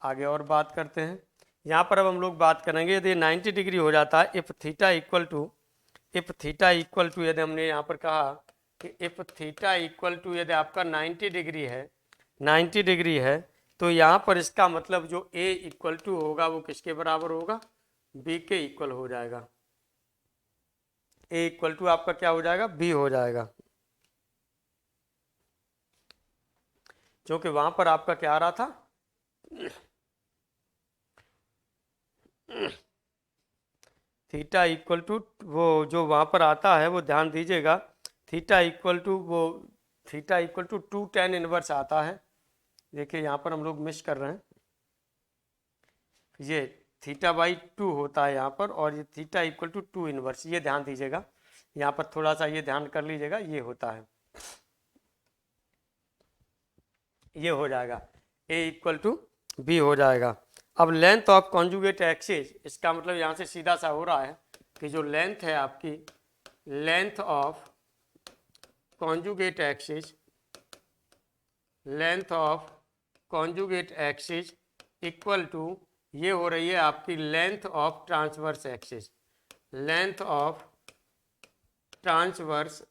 S1: आगे और बात करते हैं। यहाँ पर अब हम लोग बात करेंगे यदि 90 डिग्री हो जाता है, इफ थीटा इक्वल टू यदि हमने यहाँ पर कहा कि इफ थीटा इक्वल टू यदि आपका 90 डिग्री है, 90 डिग्री है, तो यहाँ पर इसका मतलब जो a इक्वल टू होगा वो किसके बराबर होगा, b के इक्वल हो जाएगा। a इक्वल टू आपका क्या हो जाएगा, b हो जाएगा, क्योंकि वहां पर आपका क्या आ रहा था, थीटा इक्वल टू वो जो वहां पर आता है वो ध्यान दीजिएगा, थीटा इक्वल टू वो theta equal to 2 tan inverse आता है। देखिए यहाँ पर हम लोग मिस कर रहे हैं, ये थीटा बाई 2 होता है यहाँ पर, और ये थीटा इक्वल टू 2 इनवर्स, ये ध्यान दीजिएगा, यहाँ पर थोड़ा सा ये ध्यान कर लीजिएगा, ये होता है, ये हो जाएगा a इक्वल टू b हो जाएगा। अब लेंथ ऑफ कॉन्जुगेट एक्सिस, इसका मतलब यहाँ से सीधा सा हो रहा है कि जो लेंथ है आपकी, length of conjugate axis, length of conjugate axis equal to ये हो रही है आपकी length of transverse axis, length of transverse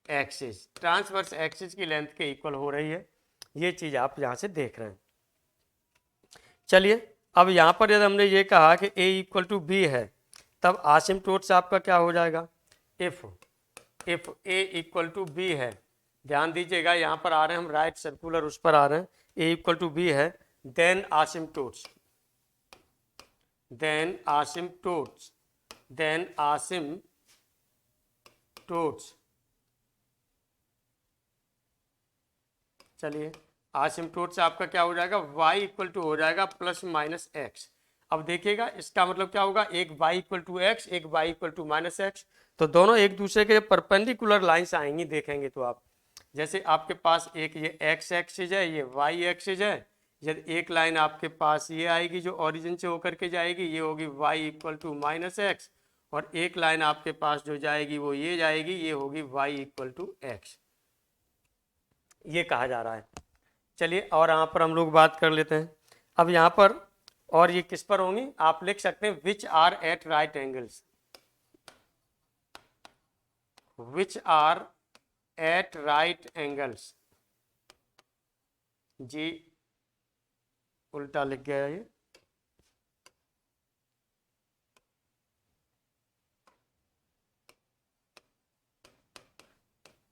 S1: axis, transverse axis की लेंथ के इक्वल हो रही है, ये चीज आप यहां से देख रहे हैं। चलिए अब यहां पर यदि हमने ये कहा कि a इक्वल टू बी है, तब आसिम्प्टोट से आपका क्या हो जाएगा, if a equal to b है, ध्यान दीजिएगा यहाँ पर आ रहे हैं हम राइट सर्कुलर उस पर आ रहे हैं, a इक्वल टू बी है, देन आसिम्प्टोट्स, देन आसिम्प्टोट्स, देन आसिम्प्टोट्स चलिए आसिम्प्टोट से आपका क्या हो जाएगा, y इक्वल टू हो जाएगा प्लस माइनस एक्स। अब देखिएगा इसका मतलब क्या होगा, एक y इक्वल टू एक्स, एक y equal to minus x, तो दोनों एक दूसरे के परपेंडिकुलर लाइंस आएंगी, देखेंगे तो आप जैसे आपके पास एक ये x एक्सिस है, ये y एक्सिस है, यदि एक लाइन आपके पास ये आएगी जो ओरिजिन से होकर के जाएगी, ये होगी y equal to minus x, और एक लाइन आपके पास जो जाएगी वो ये जाएगी, ये होगी y इक्वल टू एक्स, ये कहा जा रहा है। चलिए और यहाँ पर हम लोग बात कर लेते हैं। अब यहाँ पर और ये किस पर होंगी, आप लिख सकते हैं which are at right angles, which are at right angles, जी उल्टा लिख गया है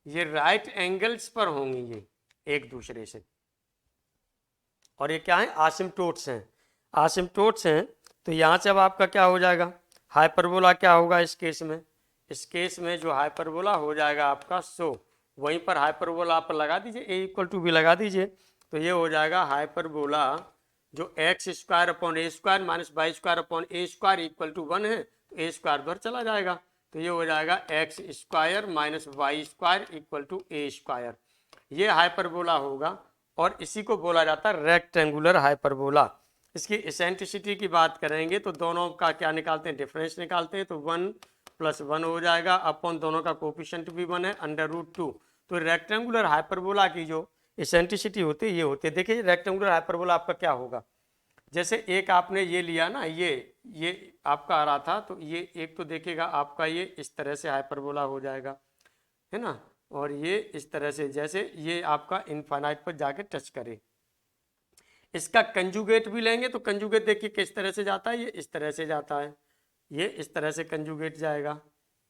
S1: ये राइट एंगल्स पर होंगी ये एक दूसरे से, और ये क्या है, आसिम्प्टोट्स हैं, आसिम्प्टोट्स हैं। तो यहाँ से अब आपका क्या हो जाएगा, हाइपरबोला क्या होगा इस केस में, इस केस में जो हाइपरबोला हो जाएगा आपका वहीं पर हाइपरबोला आप लगा दीजिए, ए इक्वल टू बी लगा दीजिए, तो ये हो जाएगा हाइपरबोला जो x square upon a square minus y square upon a square equal to 1 है, तो ए स्क्वायर उधर चला जाएगा, तो ये हो जाएगा x square minus y square equal to a square, ये हाइपरबोला होगा। और इसी को बोला जाता है रेक्टेंगुलर हाइपरबोला। इसकी एसेंट्रिसिटी की बात करेंगे तो दोनों का क्या निकालते हैं, डिफरेंस निकालते हैं, तो 1 + 1 हो जाएगा, अपॉन दोनों का कोफिशिएंट भी 1 है, √2। तो रेक्टेंगुलर हाइपरबोला की जो एसेंट्रिसिटी होती है ये होती है। देखिए रेक्टेंगुलर हाइपरबोला आपका क्या होगा, जैसे एक आपने ये लिया ना, ये आपका आ रहा था, तो ये एक तो देखिएगा आपका ये इस तरह से हाइपरबोला हो जाएगा, है ना, और ये इस तरह से जैसे ये आपका इनफाइनाइट पर जाके टच करे। इसका कंजुगेट भी लेंगे तो कंजुगेट देखिए किस तरह से जाता है, ये इस तरह से जाता है, ये इस तरह से कंजुगेट जाएगा,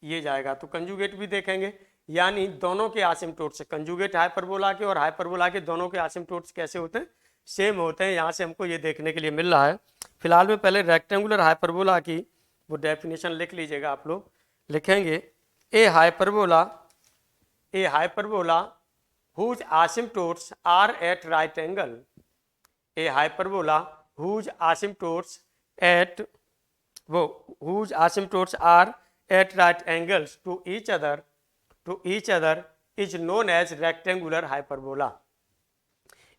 S1: ये जाएगा, तो कंजुगेट भी देखेंगे। यानी दोनों के आसिम्प्टोट्स कंजुगेट हाइपरबोला के और हाइपरबोला के दोनों के आसिम्प्टोट्स कैसे होते हैं, सेम होते हैं। यहाँ से हमको ये देखने के लिए मिल रहा है। फिलहाल में पहले रेक्टेंगुलर हाइपरबोला की वो डेफिनेशन लिख लीजिएगा, आप लोग लिखेंगे ए hyperbola whose asymptotes are at right angle, a hyperbola whose asymptotes are at right angles to each other is known as rectangular hyperbola।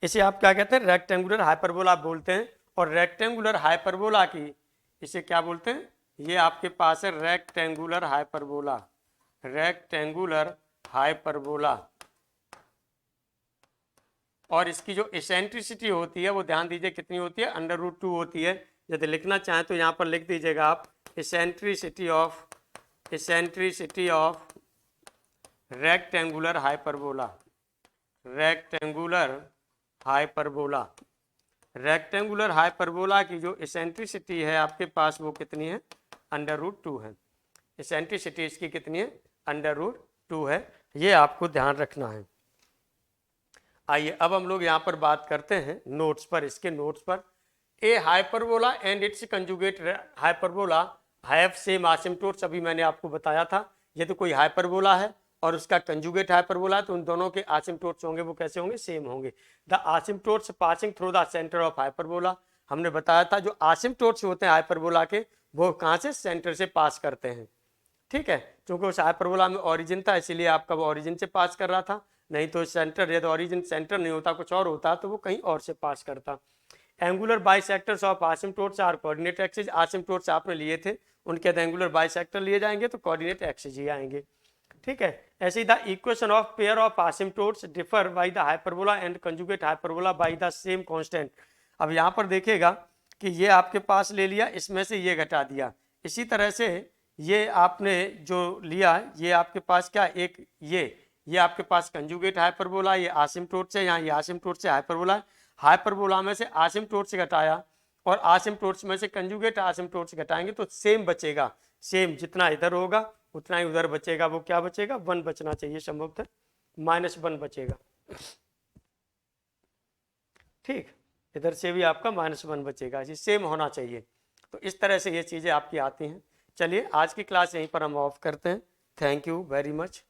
S1: इसे आप क्या कहते हैं, रेक्टेंगुलर हाइपरबोला बोलते हैं। और रेक्टेंगुलर हाइपरबोला की इसे क्या बोलते हैं, ये आपके पास है रेक्टेंगुलर हाइपरबोला। और इसकी जो एसेंट्रिसिटी होती है वो ध्यान दीजिए कितनी होती है, √2 होती है। यदि लिखना चाहें तो यहाँ पर लिख दीजिएगा आप एसेंट्रिसिटी ऑफ रेक्टेंगुलर हाइपरबोला की जो एसेंट्रिसिटी है आपके पास वो कितनी है, √2 है। एसेंट्रिसिटी इसकी कितनी है, √2 है, ये आपको ध्यान रखना है। आइए अब हम लोग यहाँ पर बात करते हैं नोट्स पर, इसके नोट्स पर। A hyperbola and its conjugate hyperbola have same asymptotes, अभी मैंने आपको बताया था। ये तो कोई हाइपरबोला है और उसका कंजुगेट हाइपरबोला है, तो उन दोनों के आसिम्प्टोट्स होंगे वो कैसे होंगे, सेम होंगे। The asymptotes passing through the centre of hyperbola, हमने बताया था जो आसिम्प्टोट्स होते हैं हाइपरबोला के वो कहाँ से, सेंटर से पास करते हैं। ठीक है, क्योंकि उस हाइपरबोला में ओरिजिन था इसीलिए आपका वो ओरिजिन से पास कर रहा था, नहीं तो सेंटर, यदि ओरिजिन सेंटर नहीं होता कुछ और होता तो वो कहीं और से पास करता। Angular bisectors of asymptotes are coordinate axis, asymptotes आपने लिए थे उनके एंगुलर बाइसेक्टर लिए जाएंगे तो कोऑर्डिनेट एक्सिस ही आएंगे। ठीक है, ऐसे ही the equation of pair of asymptotes differ by the hyperbola and conjugate hyperbola by the same constant. अब यहाँ पर देखिएगा कि ये आपके पास ले लिया, इसमें से ये घटा दिया, इसी तरह से ये आपने जो लिया ये आपके पास क्या, एक ये आपके पास कंजुगेट हाइपरबोला, ये आसिम्प्टोट से, यहाँ ये आसिम्प्टोट से हाइपरबोला, हाइपरबोला में से आसिम्प्टोट से घटाया और आसिम्प्टोट्स में से कंजुगेट आसिम्प्टोट से घटाएंगे तो सेम बचेगा, सेम जितना इधर होगा उतना ही उधर बचेगा। वो क्या बचेगा, 1 बचना चाहिए, संभवतः -1 बचेगा। ठीक, इधर से भी आपका -1 बचेगा, ये सेम होना चाहिए। तो इस तरह से ये चीज़ें आपकी आती हैं। चलिए आज की क्लास यहीं पर हम ऑफ करते हैं। Thank you very much.